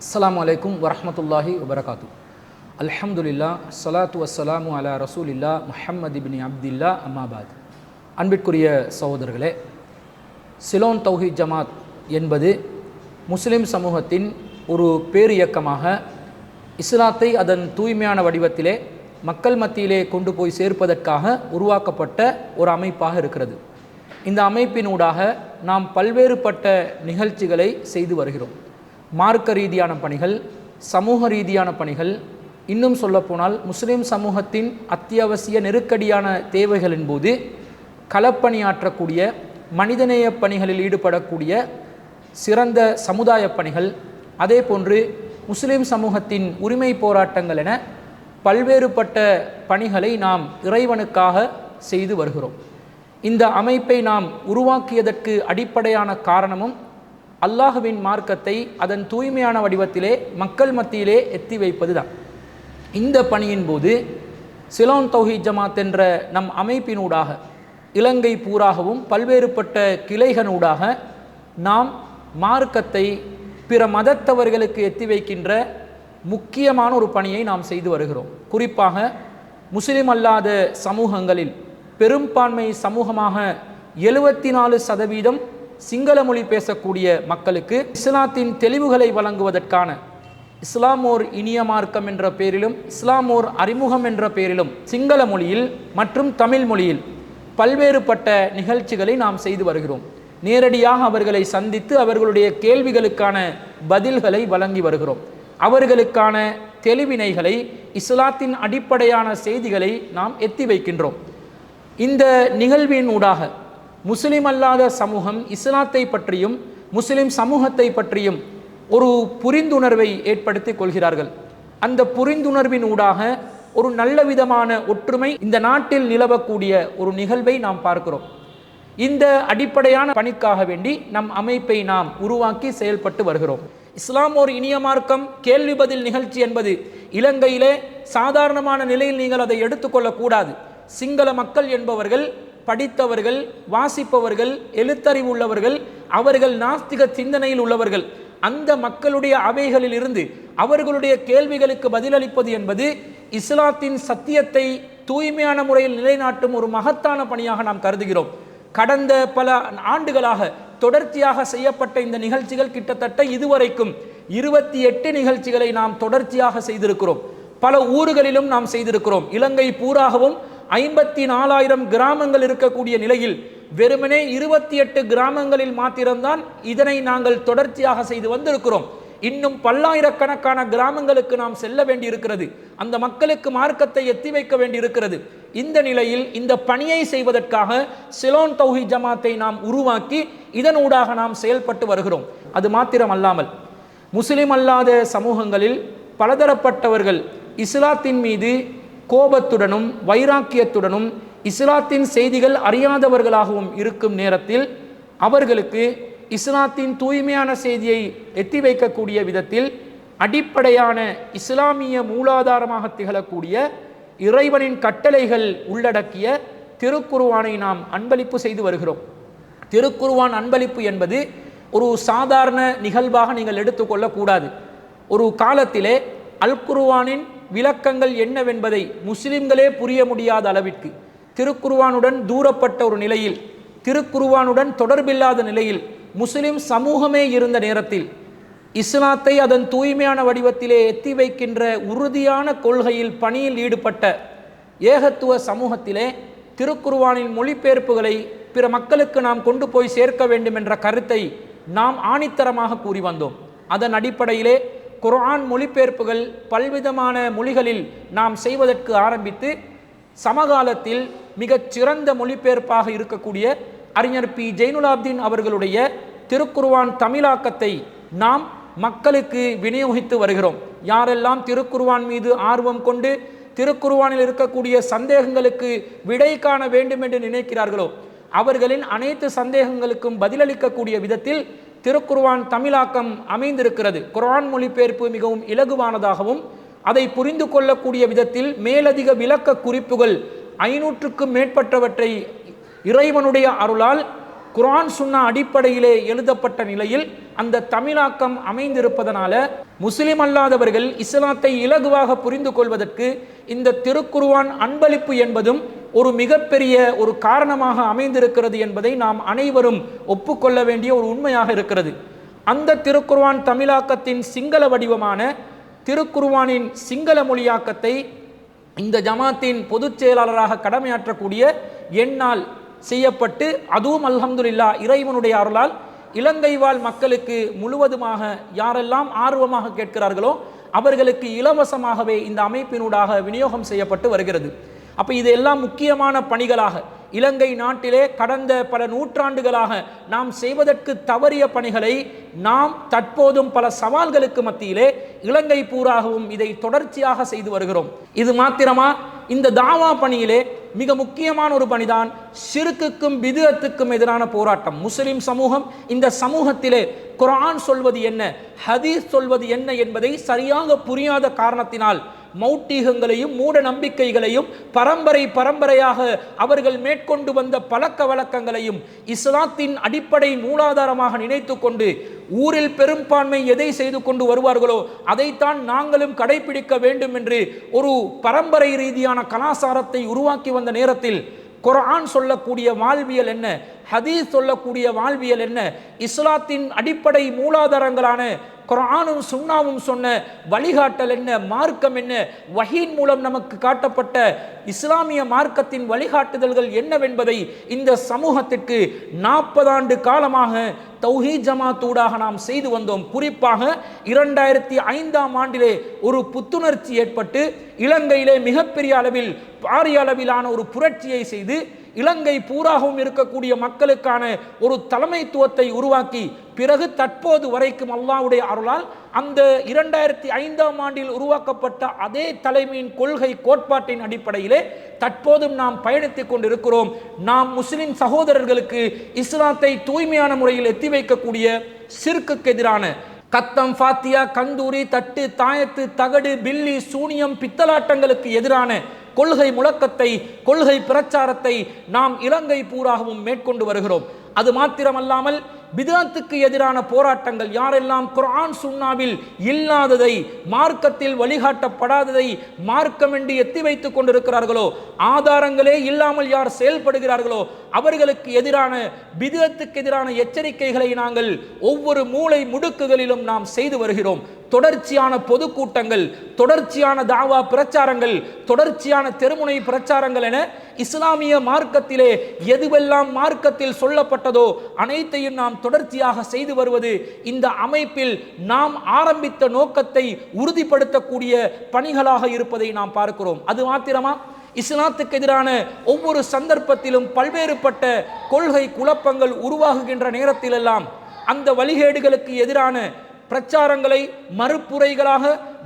அஸ்ஸலாமு அலைக்கும் வரஹ்மத்துல்லாஹி வபரகாத்து. அல்ஹம்துலில்லா ஸலாத்து வஸ்ஸலாமு அலா ரசூலில்லா முஹம்மது இப்னி அப்தில்லா அம்மாபாத். அன்பிற்குரிய சகோதரர்களே, சிலோன் தௌஹீத் ஜமாத் என்பது முஸ்லிம் சமூகத்தின் ஒரு பேர் இயக்கமாக இஸ்லாத்தை அதன் தூய்மையான வடிவத்திலே மக்கள் மத்தியிலே கொண்டு போய் சேர்ப்பதற்காக உருவாக்கப்பட்ட ஒரு அமைப்பாக இருக்கிறது. இந்த அமைப்பினூடாக நாம் பல்வேறுபட்ட நிகழ்ச்சிகளை செய்து வருகிறோம். மார்க்க ரீதியான பணிகள், சமூக ரீதியான பணிகள், இன்னும் சொல்லப்போனால் முஸ்லிம் சமூகத்தின் அத்தியாவசிய நெருக்கடியான தேவைகளின் போது களப்பணியாற்றக்கூடிய மனிதநேய பணிகளில் ஈடுபடக்கூடிய சிறந்த சமுதாய பணிகள், அதே போன்று முஸ்லிம் சமூகத்தின் உரிமை போராட்டங்கள் என பல்வேறுபட்ட பணிகளை நாம் இறைவனுக்காக செய்து வருகிறோம். இந்த அமைப்பை நாம் உருவாக்கியதற்கு அடிப்படையான காரணமும் அல்லாஹுவின் மார்க்கத்தை அதன் தூய்மையான வடிவத்திலே மக்கள் மத்தியிலே எத்தி வைப்பது தான். இந்த பணியின் போது சிலோன் தௌஹீத் ஜமாத் என்ற நம் அமைப்பினூடாக இலங்கை பூராகவும் பல்வேறுபட்ட கிளைகளூடாக நாம் மார்க்கத்தை பிற மதத்தவர்களுக்கு எத்தி வைக்கின்ற முக்கியமான ஒரு பணியை நாம் செய்து வருகிறோம். குறிப்பாக முஸ்லிம் அல்லாத சமூகங்களில் பெரும்பான்மை சமூகமாக 74% சிங்கள மொழி பேசக்கூடிய மக்களுக்கு இஸ்லாத்தின் தெளிவுகளை வழங்குவதற்கான இஸ்லாமோர் இனிய மார்க்கம் என்ற பெயரிலும் இஸ்லாமோர் அறிமுகம் என்ற பெயரிலும் சிங்கள மொழியில் மற்றும் தமிழ் மொழியில் பல்வேறுபட்ட நிகழ்ச்சிகளை நாம் செய்து வருகிறோம். நேரடியாக அவர்களை சந்தித்து அவர்களுடைய கேள்விகளுக்கான பதில்களை வழங்கி வருகிறோம். அவர்களுக்கான தெளிவினைகளை, இஸ்லாத்தின் அடிப்படையான செய்திகளை நாம் எத்தி வைக்கின்றோம். இந்த நிகழ்வின் ஊடாக முஸ்லிம் அல்லாத சமூகம் இஸ்லாத்தை பற்றியும் முஸ்லிம் சமூகத்தை பற்றியும் ஒரு புரிந்துணர்வை ஏற்படுத்தி கொள்கிறார்கள். அந்த புரிந்துணர்வின் ஊடாக ஒரு நல்ல விதமான ஒற்றுமை இந்த நாட்டில் நிலவக்கூடிய ஒரு நிகழ்வை நாம் பார்க்கிறோம். இந்த அடிப்படையான பணிக்காக வேண்டி நம் அமைப்பை நாம் உருவாக்கி செயல்பட்டு வருகிறோம். இஸ்லாம் ஒரு இனிய மார்க்கம் கேள்வி பதில் நிகழ்ச்சி என்பது இலங்கையிலே சாதாரணமான நிலையில் நீங்கள் அதை எடுத்துக்கொள்ளக்கூடாது. சிங்கள மக்கள் என்பவர்கள் படித்தவர்கள், வாசிப்பவர்கள், எழுத்தறிவு உள்ளவர்கள், அவர்கள் நாஸ்திக சிந்தனையில் உள்ளவர்கள். அந்த மக்களுடைய அவைகளில் இருந்து அவர்களுடைய கேள்விகளுக்கு பதிலளிப்பது என்பது இஸ்லாத்தின் சத்தியத்தை தூய்மையான முறையில் நிலைநாட்டும் ஒரு மகத்தான பணியாக நாம் கருதுகிறோம். கடந்த பல ஆண்டுகளாக தொடர்ச்சியாக செய்யப்பட்ட இந்த நிகழ்ச்சிகள் கிட்டத்தட்ட இதுவரைக்கும் 28 நிகழ்ச்சிகளை நாம் தொடர்ச்சியாக செய்திருக்கிறோம். பல ஊர்களிலும் நாம் செய்திருக்கிறோம். இலங்கை பூராகவும் 54,000 கிராமங்கள் இருக்கக்கூடிய நிலையில் வெறுமனே 28 கிராமங்களில் மாத்திரம்தான் இதனை நாங்கள் தொடர்ச்சியாக செய்து வந்திருக்கிறோம். இன்னும் பல்லாயிரக்கணக்கான கிராமங்களுக்கு நாம் செல்ல வேண்டி இருக்கிறது. அந்த மக்களுக்கு மார்க்கத்தை எத்தி வைக்க வேண்டி இருக்கிறது. இந்த நிலையில் இந்த பணியை செய்வதற்காக சிலோன் தௌஹீத் ஜமாத்தை நாம் உருவாக்கி இதனூடாக நாம் செயல்பட்டு வருகிறோம். அது மாத்திரமல்லாமல் முஸ்லிம் அல்லாத சமூகங்களில் பலதரப்பட்டவர்கள் இஸ்லாத்தின் மீது கோபத்துடனும் வைராக்கியத்துடனும் இஸ்லாத்தின் செய்திகள் அறியாதவர்களாகவும் இருக்கும் நேரத்தில் அவர்களுக்கு இஸ்லாத்தின் தூய்மையான செய்தியை எத்தி வைக்கக்கூடிய விதத்தில் அடிப்படையான இஸ்லாமிய மூலாதாரமாக திகழக்கூடிய இறைவனின் கட்டளைகள் உள்ளடக்கிய திருக்குர்ஆனை நாம் அன்பளிப்பு செய்து வருகிறோம். திருக்குர்ஆன் அன்பளிப்பு என்பது ஒரு சாதாரண நிகழ்வாக நீங்கள் எடுத்துக்கொள்ளக்கூடாது. ஒரு காலத்திலே அல் குர்ஆனின் விளக்கங்கள் என்னவென்பதை முஸ்லிம்களே புரிய முடியாத அளவிற்கு திருக்குர்ஆனுடன் தூரப்பட்ட ஒரு நிலையில், திருக்குர்ஆனுடன் தொடர்பில்லாத நிலையில் முஸ்லிம் சமூகமே இருந்த நேரத்தில் இஸ்லாத்தை அதன் தூய்மையான வடிவத்திலே எத்தி வைக்கின்ற உறுதியான கொள்கையில் பணியில் ஈடுபட்ட ஏகத்துவ சமூகத்திலே திருக்குர்ஆனின் மொழிபெயர்ப்புகளை பிற மக்களுக்கு நாம் கொண்டு போய் சேர்க்க வேண்டும் என்ற கருத்தை நாம் ஆணித்தரமாக கூறி வந்தோம். அதன் அடிப்படையிலே குர்ஆன் மொழிபெயர்ப்புகள் பல்விதமான மொழிகளில் நாம் செய்வதற்கு ஆரம்பித்து சமகாலத்தில் மிகச் சிறந்த மொழிபெயர்ப்பாக இருக்கக்கூடிய அறிஞர் பி ஜைனுலாப்தீன் அவர்களுடைய திருக்குர்ஆன் தமிழாக்கத்தை நாம் மக்களுக்கு விநியோகித்து வருகிறோம். யாரெல்லாம் திருக்குர்ஆன் மீது ஆர்வம் கொண்டு திருக்குர்ஆனில் இருக்கக்கூடிய சந்தேகங்களுக்கு விடை காண வேண்டும் என்று நினைக்கிறார்களோ அவர்களின் அனைத்து சந்தேகங்களுக்கும் பதிலளிக்கக்கூடிய விதத்தில் திருக்குர்ஆன் தமிழாக்கம் அமைந்திருக்கிறது. குர்ஆன் மொழிபெயர்ப்பு மிகவும் இலகுவானதாகவும் அதை புரிந்து கொள்ளக்கூடிய விதத்தில் மேலதிக விளக்க குறிப்புகள் 500க்கும் மேற்பட்டவற்றை இறைவனுடைய அருளால் குர்ஆன் சுன்னா அடிப்படையிலே எழுதப்பட்ட நிலையில் அந்த தமிழாக்கம் அமைந்திருப்பதனால முஸ்லிம் அல்லாதவர்கள் இஸ்லாத்தை இலகுவாக புரிந்து கொள்வதற்கு இந்த திருக்குர்ஆன் அன்பளிப்பு என்பதும் ஒரு மிகப்பெரிய ஒரு காரணமாக அமைந்திருக்கிறது என்பதை நாம் அனைவரும் ஒப்புக்கொள்ள வேண்டிய ஒரு உண்மையாக இருக்கிறது. அந்த திருக்குர்ஆன் தமிழாக்கத்தின் சிங்கள வடிவமான திருக்குர்ஆனின் சிங்கள மொழியாக்கத்தை இந்த ஜமாத்தின் பொதுச் செயலாளராக கடமையாற்றக்கூடிய என்னால் செய்யப்பட்டு, அதுவும் அல்ஹம்துலில்லாஹ் இறைவனுடைய அருளால் இலங்கை வாழ் மக்களுக்கு முழுவதுமாக யாரெல்லாம் ஆர்வமாக கேட்கிறார்களோ அவர்களுக்கு இலவசமாகவே இந்த அமைப்பினூடாக விநியோகம் செய்யப்பட்டு வருகிறது. அப்போ இதெல்லாம் முக்கியமான பணிகளாக இலங்கை நாட்டிலே கடந்த பல நூற்றாண்டுகளாக நாம் செய்வதற்கு தவறிய பணிகளை நாம் தற்போதும் பல சவால்களுக்கு மத்தியிலே இலங்கை பூராகவும் இதை தொடர்ச்சியாக செய்து வருகிறோம். இது மாத்திரமா? இந்த தாவா பணியிலே மிக முக்கியமான ஒரு பணிதான் ஷிர்க்குக்கும் பித்அத்துக்கும் எதிரான போராட்டம். முஸ்லிம் சமூகம் இந்த சமூகத்திலே குர்ஆன் சொல்வது என்ன, ஹதீஸ் சொல்வது என்ன என்பதை சரியாக புரியாத காரணத்தினால் மௌட்டீகங்களையும் மூட நம்பிக்கைகளையும் பரம்பரையாக அவர்கள் மேற்கொண்டு வந்த பழக்க வழக்கங்களையும் இஸ்லாத்தின் அடிப்படை மூலாதாரமாக நினைத்து கொண்டு ஊரில் பெரும்பான்மை எதை செய்து கொண்டு வருவார்களோ அதைத்தான் நாங்களும் கடைபிடிக்க வேண்டும் என்று ஒரு பரம்பரை ரீதியான கலாச்சாரத்தை உருவாக்கி வந்த நேரத்தில் குர்ஆன் சொல்லக்கூடிய வாழ்வியல் என்ன, ஹதீஸ் சொல்லக்கூடிய வாழ்வியல் என்ன, இஸ்லாத்தின் அடிப்படை மூலாதாரங்களான குர்ஆனும் சுன்னாவும் சொன்ன வழிகாட்டல் என்ன, மார்க்கம் என்ன, வஹீன் மூலம் நமக்கு காட்டப்பட்ட இஸ்லாமிய மார்க்கத்தின் வழிகாட்டுதல்கள் என்னவென்பதை இந்த சமூகத்திற்கு 40 ஆண்டு காலமாக தௌஹீத் ஜமாத்தூடாக நாம் செய்து வந்தோம். குறிப்பாக 2005ஆம் ஆண்டிலே ஒரு புத்துணர்ச்சி ஏற்பட்டு இலங்கையிலே மிகப்பெரிய அளவில் பாரிய அளவிலான ஒரு புரட்சியை செய்து இலங்கை பூராகவும் இருக்கக்கூடிய மக்களுக்கான ஒரு தலைமைத்துவத்தை உருவாக்கி பிறகு தற்போது வரைக்கும் அல்லாஹ்வுடைய அருளால் அந்த 2005ஆம் ஆண்டில் உருவாக்கப்பட்ட அதே தலைமையின் கொள்கை கோட்பாட்டின் அடிப்படையிலே தற்போதும் நாம் பயணித்துக் கொண்டிருக்கிறோம். நாம் முஸ்லிம் சகோதரர்களுக்கு இஸ்லாத்தை தூய்மையான முறையில் எத்தி வைக்கக்கூடிய ஷிர்க்குக்கு எதிரான கத்தம், ஃபாத்தியா, கந்தூரி, தட்டு, தாயத்து, தகடு, பில்லி, சூனியம், பித்தலாட்டங்களுக்கு எதிரான கொள்கை முழக்கத்தை, கொள்கை பிரச்சாரத்தை நாம் இலங்கை பூராகவும் மேற்கொண்டு வருகிறோம். அது மாத்திரமல்லாமல் பித்அத்துக்கு எதிரான போராட்டங்கள், யாரெல்லாம் குர்ஆன் சுன்னாவில் இல்லாததை, மார்க்கத்தில் வழிகாட்டப்படாததை மார்க்கம் என்று எத்தி வைத்துக் கொண்டிருக்கிறார்களோ, ஆதாரங்களே இல்லாமல் யார் செயல்படுகிறார்களோ அவர்களுக்கு எதிரான பித்அத்துக்கு எதிரான எச்சரிக்கைகளை நாங்கள் ஒவ்வொரு மூலை முடுக்குகளிலும் நாம் செய்து வருகிறோம். தொடர்ச்சியான பொதுக்கூட்டங்கள், தொடர்ச்சியான தாவா பிரச்சாரங்கள், தொடர்ச்சியான தெருமுனை பிரச்சாரங்கள் என இஸ்லாமிய மார்க்கத்திலே எதுவெல்லாம் மார்க்கத்தில் சொல்லப்பட்டதோ அனைத்தையும் நாம் தொடர்ச்சியாக செய்து வருவது இந்த அமைப்பில் நாம் ஆரம்பித்த நோக்கத்தை உறுதிப்படுத்தக்கூடிய பணிகளாக இருப்பதை நாம் பார்க்கிறோம். அது மாத்திரமா? இஸ்லாத்துக்கு எதிரான ஒவ்வொரு சந்தர்ப்பத்திலும் பல்வேறுபட்ட கொள்கை குழப்பங்கள் உருவாகுகின்ற நேரத்திலெல்லாம் அந்த வழிகேடுகளுக்கு எதிரான பிரச்சாரங்களை மறுப்புரைகளாக,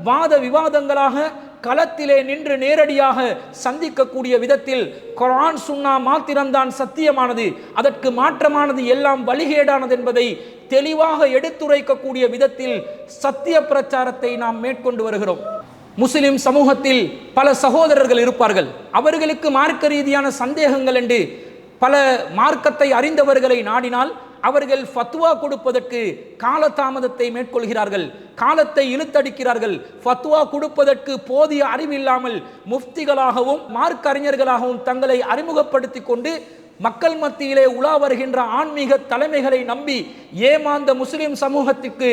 வாத விவாதங்களாக களத்திலே நின்று நேரடியாக சந்திக்கக்கூடிய விதத்தில் குர்ஆன் சுன்னா மாத்திரம்தான் சத்தியமானது, அதற்கு மாற்றமானது எல்லாம் வழிகேடானது என்பதை தெளிவாக எடுத்துரைக்கக்கூடிய விதத்தில் சத்திய பிரச்சாரத்தை நாம் மேற்கொண்டு வருகிறோம். முஸ்லிம் சமூகத்தில் பல சகோதரர்கள் இருப்பார்கள். அவர்களுக்கு மார்க்க ரீதியான சந்தேகங்கள் என்று பல மார்க்கத்தை அறிந்தவர்களை நாடினால் அவர்கள் ஃபத்வா கொடுப்பதற்கு காலதாமதத்தை மேற்கொள்கிறார்கள், காலத்தை இழுத்தடிக்கிறார்கள். ஃபத்வா கொடுப்பதற்கு போதிய அறிவில்லாமல் முஃப்திகளாகவும் மார்க்க அறிஞர்களாகவும் தங்களை அறிமுகப்படுத்தி கொண்டு மக்கள் மத்தியிலே உலா வருகின்ற ஆன்மீக தலைமைகளை நம்பி ஏமாந்த முஸ்லிம் சமூகத்திற்கு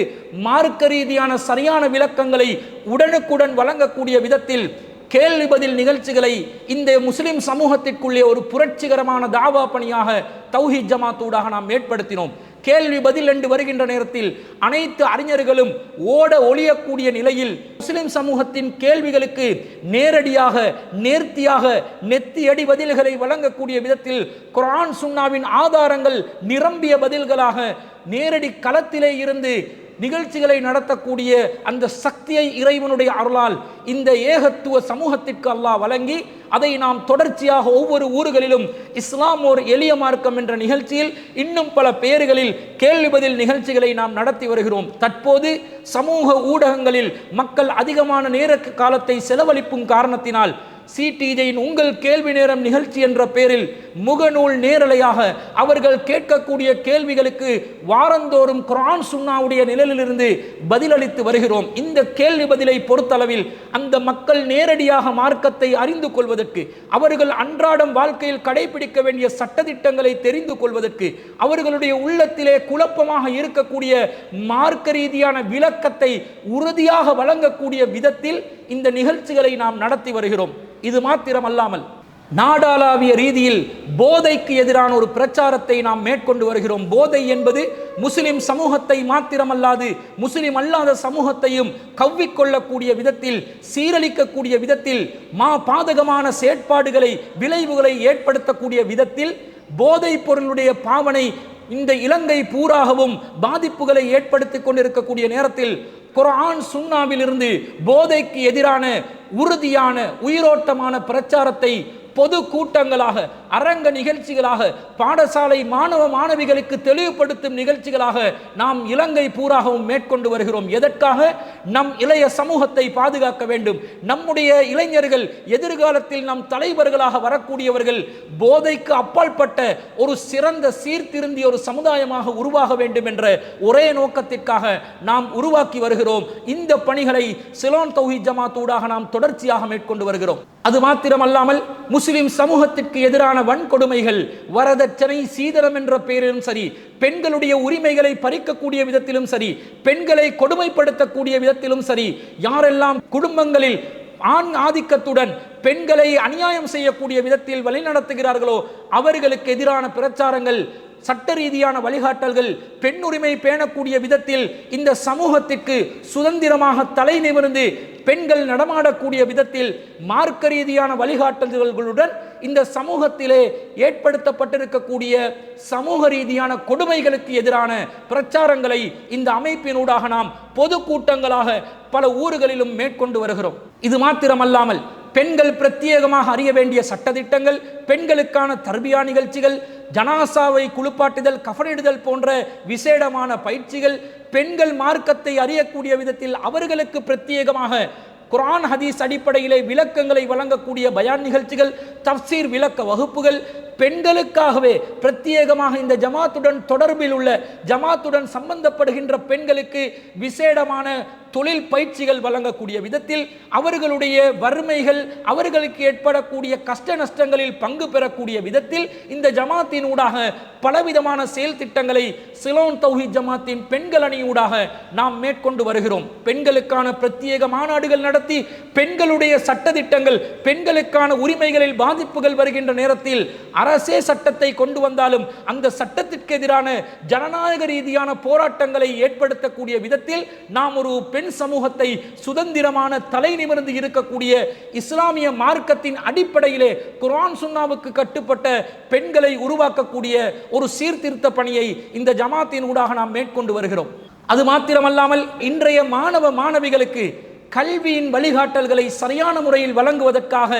மார்க்க ரீதியான சரியான விளக்கங்களை உடனுக்குடன் வழங்கக்கூடிய விதத்தில் கேள்வி பதில் நிகழ்ச்சிகளை இந்த முஸ்லிம் சமூகத்திற்குள்ளே ஒரு புரட்சிகரமான தாவா பணியாக தௌஹீத் ஜமாத்தூடாக நாம் ஏற்படுத்தினோம். கேள்வி பதில் என்று வருகின்ற நேரத்தில் அனைத்து அறிஞர்களும் ஓட ஒளியக்கூடிய நிலையில் முஸ்லிம் சமூகத்தின் கேள்விகளுக்கு நேரடியாக, நேர்த்தியாக, நெத்தியடி பதில்களை வழங்கக்கூடிய விதத்தில் குர்ஆன் சுன்னாவின் ஆதாரங்கள் நிரம்பிய பதில்களாக நேரடி களத்திலே இருந்து நிகழ்ச்சிகளை நடத்தக்கூடிய அந்த சக்தியை இறைவனுடைய அருளால் இந்த ஏகத்துவ சமூகத்திற்கு அல்லாஹ் வழங்கி அதை நாம் தொடர்ச்சியாக ஒவ்வொரு ஊர்களிலும் இஸ்லாம் ஒரு எளிய மார்க்கம் என்ற நிகழ்ச்சியில் இன்னும் பல பேர்களில் கேள்வி பதில் நிகழ்ச்சிகளை நாம் நடத்தி வருகிறோம். தற்போது சமூக ஊடகங்களில் மக்கள் அதிகமான நேர காலத்தை செலவழிக்கும் காரணத்தினால் சிடிஜியின் உங்கள் கேள்வி நேரம் நிகழ்ச்சி என்ற பெயரில் முகநூல் நேரலையாக அவர்கள் கேட்கக்கூடிய கேள்விகளுக்கு வாரந்தோறும் குர்ஆன் சுன்னாவுடைய நிழலிலிருந்து பதிலளித்து வருகிறோம். இந்த கேள்வி பதிலை பொறுத்தளவில் அந்த மக்கள் நேரடியாக மார்க்கத்தை அறிந்து கொள்வதற்கு, அவர்கள் அன்றாடம் வாழ்க்கையில் கடைபிடிக்க வேண்டிய சட்டதிட்டங்களை தெரிந்து கொள்வதற்கு, அவர்களுடைய உள்ளத்திலே குழப்பமாக இருக்கக்கூடிய மார்க்க ரீதியான விளக்கத்தை உறுதியாக வழங்கக்கூடிய விதத்தில் இந்த நிகழ்ச்சிகளை நாம் நடத்தி வருகிறோம். இது மாத்திரமல்லாமல் நாடாளாவிய ரீதியில் போதைக்கு எதிரான ஒரு பிரச்சாரத்தை நாம் மேற்கொண்டு வருகிறோம். போதை என்பது முஸ்லிம் சமூகத்தை மாத்திரமல்லாது முஸ்லிம் அல்லாத சமூகத்தையும் கவ்விக்கொள்ளக்கூடிய விதத்தில், சீரழிக்கக்கூடிய விதத்தில், பாதகமான செயற்பாடுகளை, விளைவுகளை ஏற்படுத்தக்கூடிய விதத்தில் போதைப் பொருளுடைய பாவனை இந்த இலங்கை பூராகவும் பாதிப்புகளை ஏற்படுத்திக் கொண்டிருக்கக்கூடிய நேரத்தில் குர்ஆன் சுன்னாவிலிருந்து போதைக்கு எதிரான உறுதியான உயிரோட்டமான பிரச்சாரத்தை பொது கூட்டங்களாக, அரங்க நிகழ்ச்சிகளாக, பாடசாலை மாணவ மாணவிகளுக்கு தெளிவுபடுத்தும் நிகழ்ச்சிகளாக நாம் இலங்கை பூராகவும் மேற்கொண்டு வருகிறோம். எதற்காக? நம் இளைய சமூகத்தை பாதுகாக்க வேண்டும். நம்முடைய இளைஞர்கள் எதிர்காலத்தில் நம் தலைவர்களாக வரக்கூடியவர்கள் போதைக்கு அப்பாற்பட்ட ஒரு சிறந்த சீர்திருந்திய ஒரு சமுதாயமாக உருவாக வேண்டும் என்ற ஒரே நோக்கத்திற்காக நாம் உருவாக்கி வருகிறோம். இந்த பணிகளை சிலோன் தௌஹீத் ஜமாத் ஊடாக நாம் தொடர்ச்சியாக மேற்கொண்டு வருகிறோம். அது மாத்திரமல்லாமல் முஸ்லிம் சமூகத்திற்கு எதிரான வன்கொடுமைகள், வரதட்சணை, சீதனம் என்ற பெயரிலும் சரி, பெண்களுடைய உரிமைகளை பறிக்கக்கூடிய விதத்திலும் சரி, பெண்களை கொடுமைப்படுத்தக்கூடிய விதத்திலும் சரி, யாரெல்லாம் குடும்பங்களில் ஆண் ஆதிக்கத்துடன் பெண்களை அநியாயம் செய்யக்கூடிய விதத்தில் வழிநடத்துகிறார்களோ அவர்களுக்கு எதிரான பிரச்சாரங்கள், சட்ட ரீதியான வழிகாட்டல்கள், பெண் உரிமை பேணக்கூடிய விதத்தில் இந்த சமூகத்திற்கு சுதந்திரமாக தலை நிமிர்ந்து பெண்கள் நடமாடக்கூடிய விதத்தில் மார்க்க ரீதியான வழிகாட்டல்களுடன் இந்த சமூகத்திலே ஏற்படுத்தப்பட்டிருக்கக்கூடிய சமூக ரீதியான கொடுமைகளுக்கு எதிரான பிரச்சாரங்களை இந்த அமைப்பினூடாக நாம் பொது கூட்டங்களாக பல ஊர்களிலும் மேற்கொண்டு வருகிறோம். இது மாத்திரமல்லாமல் பெண்கள் பிரத்யேகமாக அறிய வேண்டிய சட்டதிட்டங்கள், பெண்களுக்கான தர்பியா நிகழ்ச்சிகள், ஜனாசாவை குளிப்பாட்டுதல், கஃனிடுதல் போன்ற விசேடமான பயிற்சிகள், பெண்கள் மார்க்கத்தை அறியக்கூடிய விதத்தில் அவர்களுக்கு பிரத்யேகமாக குர்ஆன் ஹதீஸ் அடிப்படையிலே விளக்கங்களை வழங்கக்கூடிய பயான் நிகழ்ச்சிகள், தஃப்சீர் விளக்க வகுப்புகள், பெண்களுக்காகவே பிரத்யேகமாக இந்த ஜமாத்துடன் தொடர்பில் உள்ள, ஜமாத்துடன் சம்பந்தப்படுகின்ற பெண்களுக்கு விசேடமான தொழில் பயிற்சிகள் வழங்கக்கூடிய விதத்தில் அவர்களுடைய வறுமைகள், அவர்களுக்கு ஏற்படக்கூடிய கஷ்ட நஷ்டங்களில் பங்கு பெறக்கூடிய விதத்தில் இந்த ஜமாத்தின் ஊடாக பலவிதமான செயல் திட்டங்களை சிலோன் தௌஹீத் ஜமாத்தின் பெண்கள் அணியூடாக நாம் மேற்கொண்டு வருகிறோம். பெண்களுக்கான பிரத்யேக மாநாடுகள் நடத்தி பெண்களுடைய சட்டதிட்டங்கள், பெண்களுக்கான உரிமைகளில் பாதிப்புகள் வருகின்ற நேரத்தில் அரசே சட்டத்தை கொண்டு வந்தாலும் அந்த சட்டத்திற்கு எதிரான ஜனநாயக ரீதியான போராட்டங்களை ஏற்படுத்தக்கூடிய விதத்தில் நாம் ஒரு பெண் சமூகத்தை சுதந்திரமான தலை நிமிர்ந்து இருக்கக்கூடிய இஸ்லாமிய மார்க்கத்தின் அடிப்படையிலே குர்ஆன் சுன்னாவுக்கு கட்டுப்பட்ட பெண்களை உருவாக்கக்கூடிய ஒரு சீர்திருத்த பணியை இந்த ஜமாத்தின் ஊடாக நாம் மேற்கொண்டு வருகிறோம். அது மாத்திரமல்லாமல் இன்றைய மாணவ மாணவிகளுக்கு கல்வியின் வழிகாட்டல்களை சரியான முறையில் வழங்குவதற்காக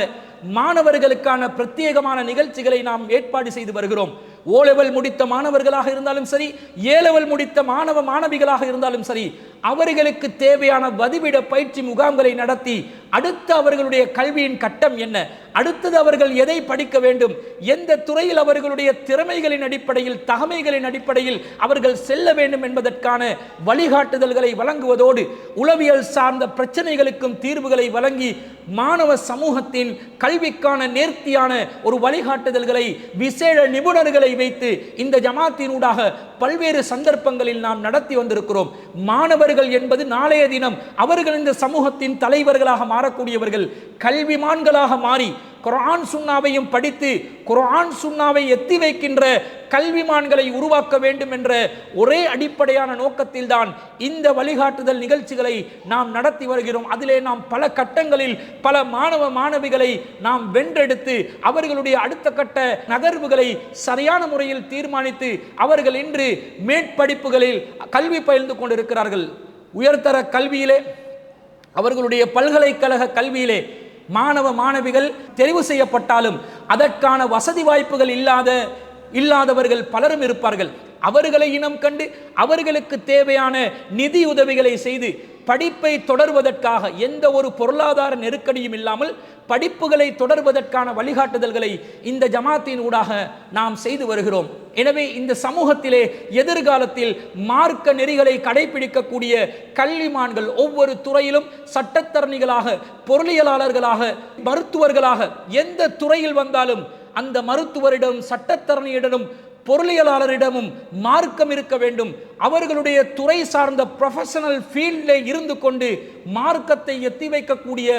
மாணவர்களுக்கான பிரத்யேகமான நிகழ்ச்சிகளை நாம் ஏற்பாடு செய்து வருகிறோம். ஓ லெவல் முடித்த மாணவர்களாக இருந்தாலும் சரி, ஏ லெவல் முடித்த மாணவ மாணவிகளாக இருந்தாலும் சரி, அவர்களுக்கு தேவையான வதிவிட பயிற்சி முகாம்களை நடத்தி அடுத்து அவர்களுடைய கல்வியின் கட்டம் என்ன, அடுத்தது அவர்கள் எதை படிக்க வேண்டும், எந்த துறையில் அவர்களுடைய திறமைகளின் அடிப்படையில், தகமைகளின் அடிப்படையில் அவர்கள் செல்ல வேண்டும் என்பதற்கான வழிகாட்டுதல்களை வழங்குவதோடு உளவியல் சார்ந்த பிரச்சனைகளுக்கும் தீர்வுகளை வழங்கி மாணவ சமூகத்தின் கல்விக்கான நேர்த்தியான ஒரு வழிகாட்டுதல்களை விசேட நிபுணர்களை வைத்து இந்த ஜமாத்தினூடாக பல்வேறு சந்தர்ப்பங்களில் நாம் நடத்தி வந்திருக்கிறோம். மாணவர்கள் என்பது நாளைய தினம் அவர்கள் இந்த சமூகத்தின் தலைவர்களாக மாறக்கூடியவர்கள், கல்விமான்களாக மாறி குர்ஆன் சுன்னாவையும் படித்து குர்ஆன் சுன்னாவை எத்தி வைக்கின்ற கல்விமான்களை உருவாக்க வேண்டும் என்ற ஒரே அடிப்படையான நோக்கத்தில் தான் இந்த வழிகாட்டுதல் நிகழ்ச்சிகளை நாம் நடத்தி வருகிறோம். அதிலே நாம் பல கட்டங்களில் பல மாணவ மாணவிகளை நாம் வென்றெடுத்து அவர்களுடைய அடுத்த கட்ட நகர்வுகளை சரியான முறையில் தீர்மானித்து அவர்கள் இன்று மேற்படிப்புகளில் கல்வி பயின்று கொண்டிருக்கிறார்கள். உயர்தர கல்வியிலே, அவர்களுடைய பல்கலைக்கழக கல்வியிலே மாணவ மாணவிகள் தெரிவு செய்யப்பட்டாலும் அதற்கான வசதி வாய்ப்புகள் இல்லாதவர்கள் பலரும் இருப்பார்கள். அவர்களை இனம் கண்டு அவர்களுக்கு தேவையான நிதி உதவிகளை செய்து படிப்பை தொடர்வதற்காக எந்த ஒரு பொருளாதார நெருக்கடியும் இல்லாமல் படிப்புகளை தொடர்வதற்கான வழிகாட்டுதல்களை இந்த ஜமாத்தின் ஊடாக நாம் செய்து வருகிறோம். எனவே இந்த சமூகத்திலே எதிர்காலத்தில் மார்க்க நெறிகளை கடைபிடிக்கக்கூடிய கல்விமான்கள் ஒவ்வொரு துறையிலும் சட்டத்தரணிகளாக, பொருளியலாளர்களாக, மருத்துவர்களாக எந்த துறையில் வந்தாலும் அந்த மருத்துவரிடம், சட்டத்தரணியிடமும், பொருளியலாளரிடமும் மார்க்கம் இருக்க வேண்டும். அவர்களுடைய துறை சார்ந்த ப்ரொஃபஷனல் ஃபீல்டில் இருந்து கொண்டு மார்க்கத்தை எத்தி வைக்கக்கூடிய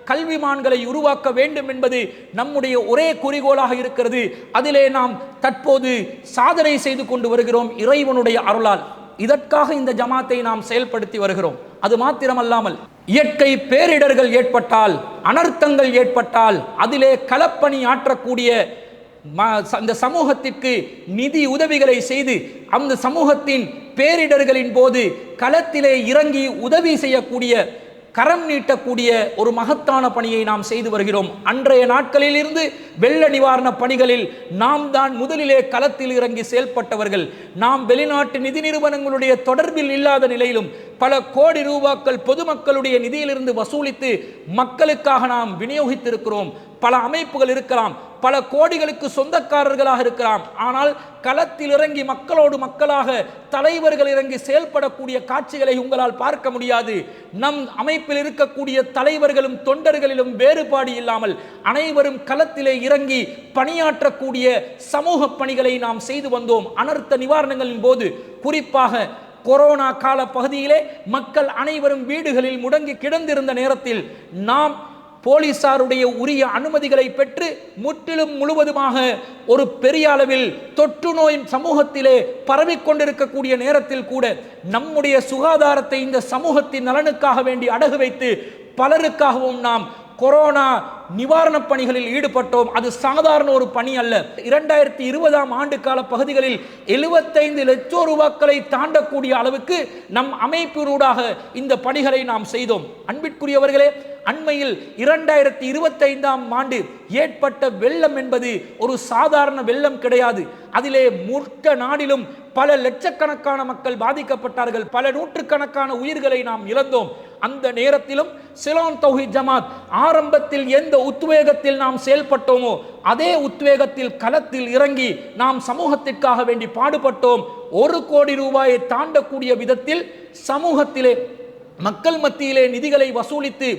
கல்விமான்களை உருவாக்க வேண்டும் என்பது நம்முடைய ஒரே குறிக்கோளாக இருக்கிறது. அதிலே நாம் தற்போது சாதனை செய்து கொண்டு வருகிறோம் இறைவனுடைய அருளால். இதற்காக இந்த ஜமாத்தை நாம் செயல்படுத்தி வருகிறோம். அது மாத்திரமல்லாமல் இயற்கை பேரிடர்கள் ஏற்பட்டால், அனர்த்தங்கள் ஏற்பட்டால் அதிலே களப்பணி ஆற்றக்கூடிய அந்த சமூகத்திற்கு நிதி உதவிகளை செய்து அந்த சமூகத்தின் பேரிடர்களின் போது களத்திலே இறங்கி உதவி செய்யக்கூடிய, கரம் நீட்டக்கூடிய ஒரு மகத்தான பணியை நாம் செய்து வருகிறோம். அன்றைய நாட்களில் இருந்து வெள்ள நிவாரண பணிகளில் நாம் தான் முதலிலே களத்தில் இறங்கி செயல்பட்டவர்கள். நாம் வெளிநாட்டு நிதி நிறுவனங்களுடைய தொடர்பில் இல்லாத நிலையிலும் பல கோடி ரூபாய்கள் பொதுமக்களுடைய நிதியிலிருந்து வசூலித்து மக்களுக்காக நாம் விநியோகித்திருக்கிறோம். பல அமைப்புகள் இருக்கலாம், பல கோடிகளுக்கு சொந்தக்காரர்களாக இருக்கலாம். ஆனால் களத்தில் இறங்கி மக்களோடு மக்களாக தலைவர்கள் இறங்கி செயல்படக்கூடிய காட்சிகளை உங்களால் பார்க்க முடியாது. நம் அமைப்பில் இருக்கக்கூடிய தலைவர்களும் தொண்டர்களிலும் வேறுபாடு இல்லாமல் அனைவரும் களத்திலே இறங்கி பணியாற்றக்கூடிய சமூக பணிகளை நாம் செய்து வந்தோம். அனர்த்த நிவாரணங்களின் போது, குறிப்பாக கொரோனா கால பகுதியிலே மக்கள் அனைவரும் வீடுகளில் முடங்கி கிடந்திருந்த நேரத்தில் நாம் போலீசாருடைய உரிய அனுமதிகளை பெற்று முற்றிலும் முழுவதுமாக ஒரு பெரிய அளவில் தொற்று நோய் சமூகத்திலே பரவிக்கொண்டிருக்கக்கூடிய நேரத்தில் கூட நம்முடைய சுகாதாரத்தை இந்த சமூகத்தின் நலனுக்காக வேண்டி அடகு வைத்து பலருக்காகவும் நாம் கொரோனா நிவாரண பணிகளில் ஈடுபட்டோம். அது சாதாரண ஒரு பணி அல்ல. 2020 ஆண்டு கால பகுதிகளில் 75 லட்சம் ரூபாய்களை தாண்டக்கூடிய அளவுக்கு நம் அமைப்பினூடாக இந்த பணிகளை நாம் செய்தோம். அன்பிற்குரியவர்களே, அண்மையில் 2025 ஆண்டு ஏற்பட்ட வெள்ளம் என்பது ஒரு சாதாரண வெள்ளம் கிடையாது. அதிலே முற்ற நாடிலும் பல லட்சக்கணக்கான மக்கள் பாதிக்கப்பட்டார்கள். பல நூற்றுக்கணக்கான உயிர்களை நாம் இழந்தோம். அந்த நேரத்திலும் சிலோன் தௌஹீத் ஜமாத் ஆரம்பத்தில் எந்த உத்வேகத்தில் நாம் செயல்பட்டோமோ அதே உத்வேகத்தில் களத்தில் இறங்கி நாம் சமூகத்திற்காக வேண்டி பாடுபட்டோம். 1 கோடி ரூபாயை தாண்டக்கூடிய விதத்தில் சமூகத்திலே, மக்கள் மத்தியிலே நிதிகளை வசூலித்து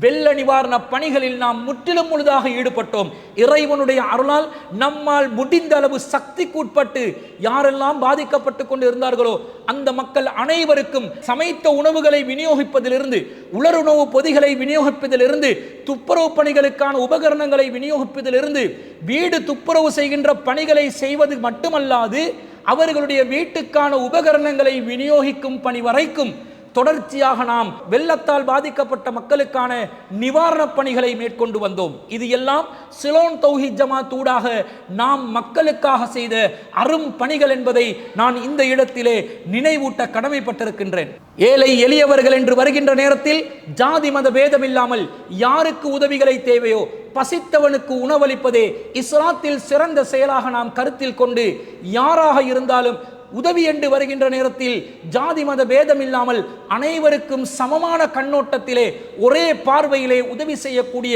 வெள்ள நிவாரண பணிகளில் நாம் முற்றிலும் முழுதாக ஈடுபட்டோம். இறைவனுடைய அருளால் நம்மால் முடிந்த அளவு சக்திக்குட்பட்டு யாரெல்லாம் பாதிக்கப்பட்டு கொண்டு இருந்தார்களோ அந்த மக்கள் அனைவருக்கும் சமைத்த உணவுகளை விநியோகிப்பதிலிருந்து, உலருணவு பொதிகளை விநியோகிப்பதிலிருந்து, துப்புரவு பணிகளுக்கான உபகரணங்களை விநியோகிப்பதிலிருந்து, வீடு துப்புரவு செய்கின்ற பணிகளை செய்வது மட்டுமல்லாது அவர்களுடைய வீட்டுக்கான உபகரணங்களை விநியோகிக்கும் பணி வரைக்கும் தொடர்ச்சியாக நாம் வெள்ளத்தால் பாதிக்கப்பட்ட மக்களுக்கான நிவாரணப் பணிகளை மேற்கொண்டு வந்தோம். இது எல்லாம் சிலோன் தௌஹீத் ஜமாத் ஊடாக நாம் மக்களுக்காக செய்த அரும் பணிகள் என்பதை நான் இந்த இடத்திலே நினைவூட்ட கடமைப்பட்டிருக்கின்றேன். ஏழை எளியவர்கள் என்று வருகின்ற நேரத்தில் ஜாதி மத பேதம் இல்லாமல் யாருக்கு உதவிகளை தேவையோ பசித்தவனுக்கு உணவளிப்பதே இஸ்லாத்தில் சிறந்த செயலாக நாம் கருத்தில் கொண்டு யாராக இருந்தாலும் உதவி என்று வருகின்ற நேரத்தில் ஜாதி மத பேதம் இல்லாமல் அனைவருக்கும் சமமான கண்ணோட்டத்திலே ஒரே பார்வையிலே உதவி செய்யக்கூடிய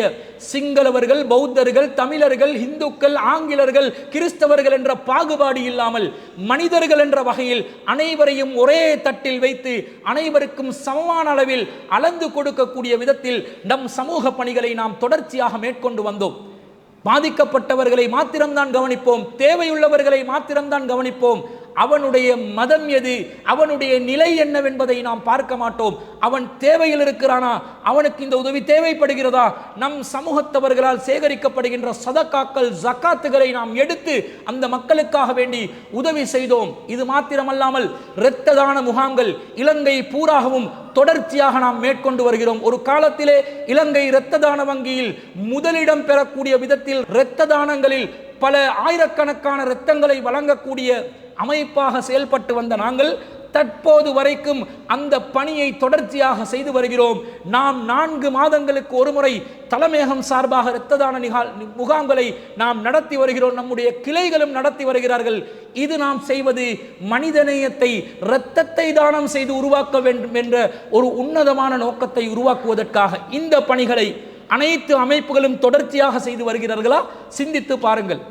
சிங்களவர்கள், பௌத்தர்கள், தமிழர்கள், இந்துக்கள், ஆங்கிலர்கள், கிறிஸ்தவர்கள் என்ற பாகுபாடு இல்லாமல் மனிதர்கள் என்ற வகையில் அனைவரையும் ஒரே தட்டில் வைத்து அனைவருக்கும் சமமான அளவில் அளந்து கொடுக்கக்கூடிய விதத்தில் நம் சமூக பணிகளை நாம் தொடர்ச்சியாக மேற்கொண்டு வந்தோம். பாதிக்கப்பட்டவர்களை மாத்திரம்தான் கவனிப்போம், தேவையுள்ளவர்களை மாத்திரம்தான் கவனிப்போம். அவனுடைய மதம் எது, அவனுடைய நிலை என்னவென்பதை நாம் பார்க்க மாட்டோம். அவன் தேவையில் இருக்கிறானா, அவனுக்கு இந்த உதவி தேவைப்படுகிறதா, நம் சமூகத்தவர்களால் சேகரிக்கப்படுகின்ற சதகாக்கள், ஜக்காத்துகளை நாம் எடுத்து அந்த மக்களுக்காக வேண்டி உதவி செய்தோம். இது மாத்திரமல்லாமல் இரத்த தான முகாம்கள் இலங்கை பூராகவும் தொடர்ச்சியாக நாம் மேற்கொண்டு வருகிறோம். ஒரு காலத்திலே இலங்கை இரத்த தான வங்கியில் முதலிடம் பெறக்கூடிய விதத்தில் இரத்த தானங்களில் பல ஆயிரக்கணக்கான இரத்தங்களை வழங்கக்கூடிய அமைப்பாக செயல்பட்டு வந்த நாங்கள் தற்போது வரைக்கும் அந்த பணியை தொடர்ச்சியாக செய்து வருகிறோம். நாம் 4 மாதங்களுக்கு ஒரு முறை தலைமையகம் சார்பாக இரத்த தான முகாம்களை நாம் நடத்தி வருகிறோம். நம்முடைய கிளைகளும் நடத்தி வருகிறார்கள். இது நாம் செய்வது மனிதநேயத்தை, இரத்தத்தை தானம் செய்து உருவாக்க வேண்டும் என்ற ஒரு உன்னதமான நோக்கத்தை உருவாக்குவதற்காக இந்த பணிகளை அனைத்து அமைப்புகளும் தொடர்ச்சியாக செய்து வருகிறார்களா? சிந்தித்து பாருங்கள்.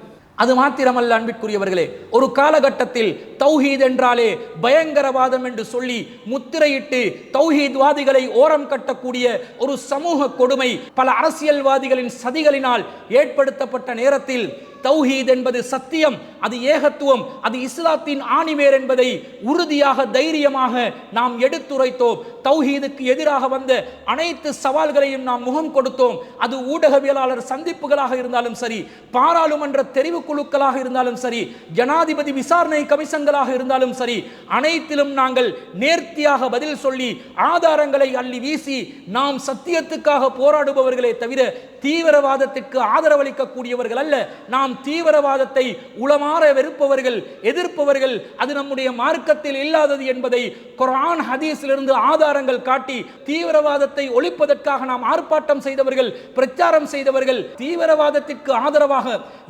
அது மாத்திரமல்ல அன்பிற்குரியவர்களே, ஒரு காலகட்டத்தில் தௌஹீத் என்றாலே பயங்கரவாதம் என்று சொல்லி முத்திரையிட்டு தௌஹீத்வாதிகளை ஓரம் கட்டக்கூடிய ஒரு சமூக கொடுமை பல அரசியல்வாதிகளின் சதிகளினால் ஏற்படுத்தப்பட்ட நேரத்தில் தௌஹீத் என்பது சத்தியம், அது ஏகத்துவம், அது இஸ்லாத்தின் ஆணிவேர் என்பதை உறுதியாக தைரியமாக நாம் எடுத்துரைத்தோம். தௌஹீதுக்கு எதிராக வந்த அனைத்து சவால்களையும் நாம் முகம் கொடுத்தோம். அது ஊடகவியலாளர் சந்திப்புகளாக இருந்தாலும் சரி, பாராளுமன்ற தெரிவு குழுக்களாக இருந்தாலும் சரி, ஜனாதிபதி விசாரணை கமிஷன்களாக இருந்தாலும் சரி, அனைத்திலும் நாங்கள் நேர்த்தியாக பதில் சொல்லி ஆதாரங்களை அள்ளி வீசி நாம் சத்தியத்துக்காக போராடுபவர்களே தவிர தீவிரவாதத்திற்கு ஆதரவளிக்கக்கூடியவர்கள் அல்ல. நாம் தீவிரவாதத்தை உளமாற வெறுப்பவர்கள், எதிர்ப்பவர்கள். அது நம்முடைய மார்க்கத்தில் இல்லாதது என்பதை குர்ஆன் ஹதீஸிலிருந்து ஆதாரங்கள் காட்டி தீவிரவாதத்தை ஒழிப்பதற்காக நாம் ஆர்ப்பாட்டம் செய்தவர்கள், பிரச்சாரம் செய்தவர்கள். தீவிரவாதத்திற்கு ஆதரவாக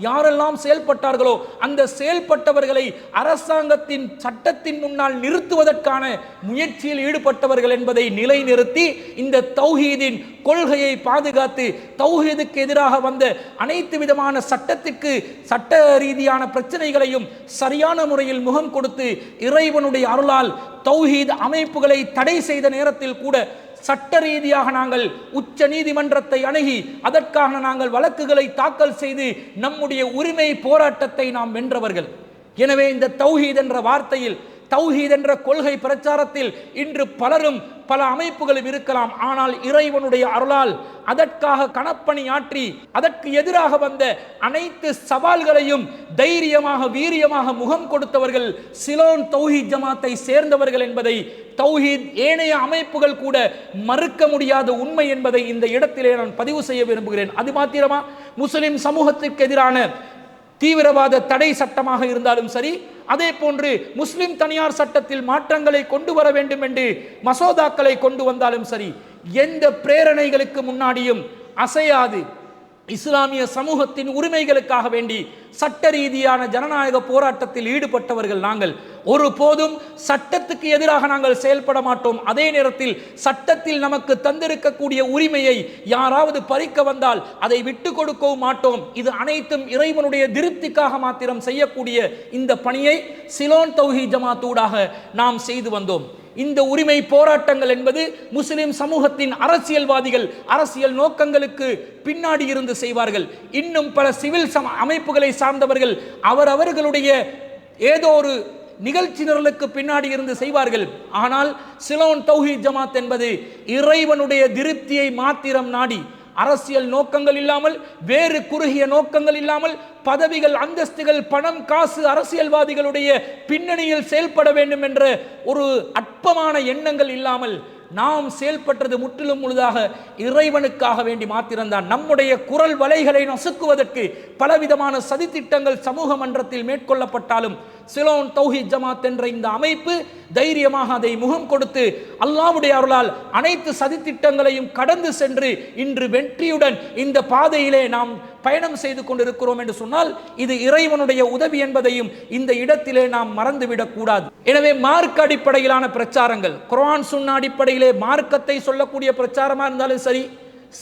யாரெல்லாம் செயல்பட்டார்களோ அந்த செயல்பட்டவர்களை அரசாங்கத்தின் சட்டத்தின் முன்னால் நிறுத்துவதற்கான முயற்சியில் ஈடுபட்டவர்கள் என்பதை நிலைநிறுத்தி இந்த தௌஹீதின் கொள்கையை பாதுகாத்து தௌஹீதுக்கு எதிராக வந்த அனைத்து விதமான சட்டத்திற்கு சட்ட ரீதியான பிரச்சனைகளையும் சரியான முறையில் முகம் கொடுத்து இறைவனுடைய அருளால் தௌஹீத் அமைப்புகளை தடை செய்த நேரத்தில் கூட சட்ட ரீதியாக நாங்கள் உச்ச நீதிமன்றத்தை அணுகி அதற்காக நாங்கள் வழக்குகளை தாக்கல் செய்து நம்முடைய உரிமை போராட்டத்தை நாம் வென்றவர்கள். எனவே இந்த தௌஹீத் என்ற வார்த்தையில், தௌஹீத் என்ற கொள்கை பிரச்சாரத்தில் இன்று பலரும் பல அமைப்புகளும் இருக்கலாம். ஆனால் இறைவனுடைய அருளால் அதற்காக கணப்பணி ஆற்றி அதற்கு எதிராக வந்த அனைத்து சவால்களையும் தைரியமாக வீரியமாக முகம் கொடுத்தவர்கள் சிலோன் தௌஹீத் ஜமாத்தை சேர்ந்தவர்கள் என்பதை தௌஹீத் ஏனைய அமைப்புகள் கூட மறுக்க முடியாத உண்மை என்பதை இந்த இடத்திலே நான் பதிவு செய்ய விரும்புகிறேன். அது மாத்திரமா, முஸ்லிம் சமூகத்திற்கு எதிரான தீவிரவாத தடை சட்டமாக இருந்தாலும் சரி, அதே போன்று முஸ்லிம் தனியார் சட்டத்தில் மாற்றங்களை கொண்டு வர வேண்டும் என்று மசோதாக்களை கொண்டு வந்தாலும் சரி, எந்த பிரேரணைகளுக்கு முன்னாடியும் அசையாது இஸ்லாமிய சமூகத்தின் உரிமைகளுக்காக வேண்டி சட்ட ரீதியான ஜனநாயக போராட்டத்தில் ஈடுபட்டவர்கள் நாங்கள். ஒருபோதும் சட்டத்துக்கு எதிராக நாங்கள் செயல்பட மாட்டோம். அதே நேரத்தில் சட்டத்தில் நமக்கு தந்திருக்கக்கூடிய உரிமையை யாராவது பறிக்க வந்தால் அதை விட்டு கொடுக்கவும் மாட்டோம். இது அனைத்தும் இறைவனுடைய திருப்திக்காக மாத்திரம் செய்யக்கூடிய இந்த பணியை சிலோன் தௌஹீத் ஜமாத்தூடாக நாம் செய்து வந்தோம். இந்த உரிமை போராட்டங்கள் என்பது முஸ்லிம் சமூகத்தின் அரசியல்வாதிகள் அரசியல் நோக்கங்களுக்கு பின்னாடி இருந்து செய்வார்கள். இன்னும் பல சிவில் அமைப்புகளை சார்ந்தவர்கள் அவர்களுடைய ஏதோ ஒரு நிகழ்ச்சி நிரலுக்கு பின்னாடி இருந்து செய்வார்கள். ஆனால் சிலோன் தௌஹீத் ஜமாத் என்பது இறைவனுடைய திருப்தியை மாத்திரம் நாடி, அரசியல் நோக்கங்கள் இல்லாமல், வேறு குறுகிய நோக்கங்கள் இல்லாமல், பதவிகள், அந்தஸ்துகள், பணம், காசு, அரசியல்வாதிகளுடைய பின்னணியில் செயல்பட வேண்டும் என்ற ஒரு அற்பமான எண்ணங்கள் இல்லாமல் நாம் செயல்பட்டது முற்றிலும் முழுதாக இறைவனுக்காக வேண்டி மாத்திரம்தான். நம்முடைய குரல் வலைகளை நசுக்குவதற்கு பலவிதமான சதித்திட்டங்கள் சமூக மன்றத்தில் மேற்கொள்ளப்பட்டாலும் சிலோன் தௌஹீத் ஜமாத் என்ற இந்த அமைப்பு தைரியமாக அதை முகம் கொடுத்து அல்லாஹ்வுடைய அருளால் அனைத்து சதித்திட்டங்களையும் கடந்து சென்று இன்று வெற்றியுடன் இந்த பாதையிலே நாம் பயணம் செய்து கொண்டிருக்கிறோம் என்று சொன்னால் இது இறைவனுடைய உதவி என்பதையும் இந்த இடத்திலே நாம் மறந்துவிடக் கூடாது. எனவே மார்க்க அடிப்படையிலான பிரச்சாரங்கள், குர்ஆன் சுன்னா அடிப்படையிலே மார்க்கத்தை சொல்லக்கூடிய பிரச்சாரமாக இருந்தாலும் சரி,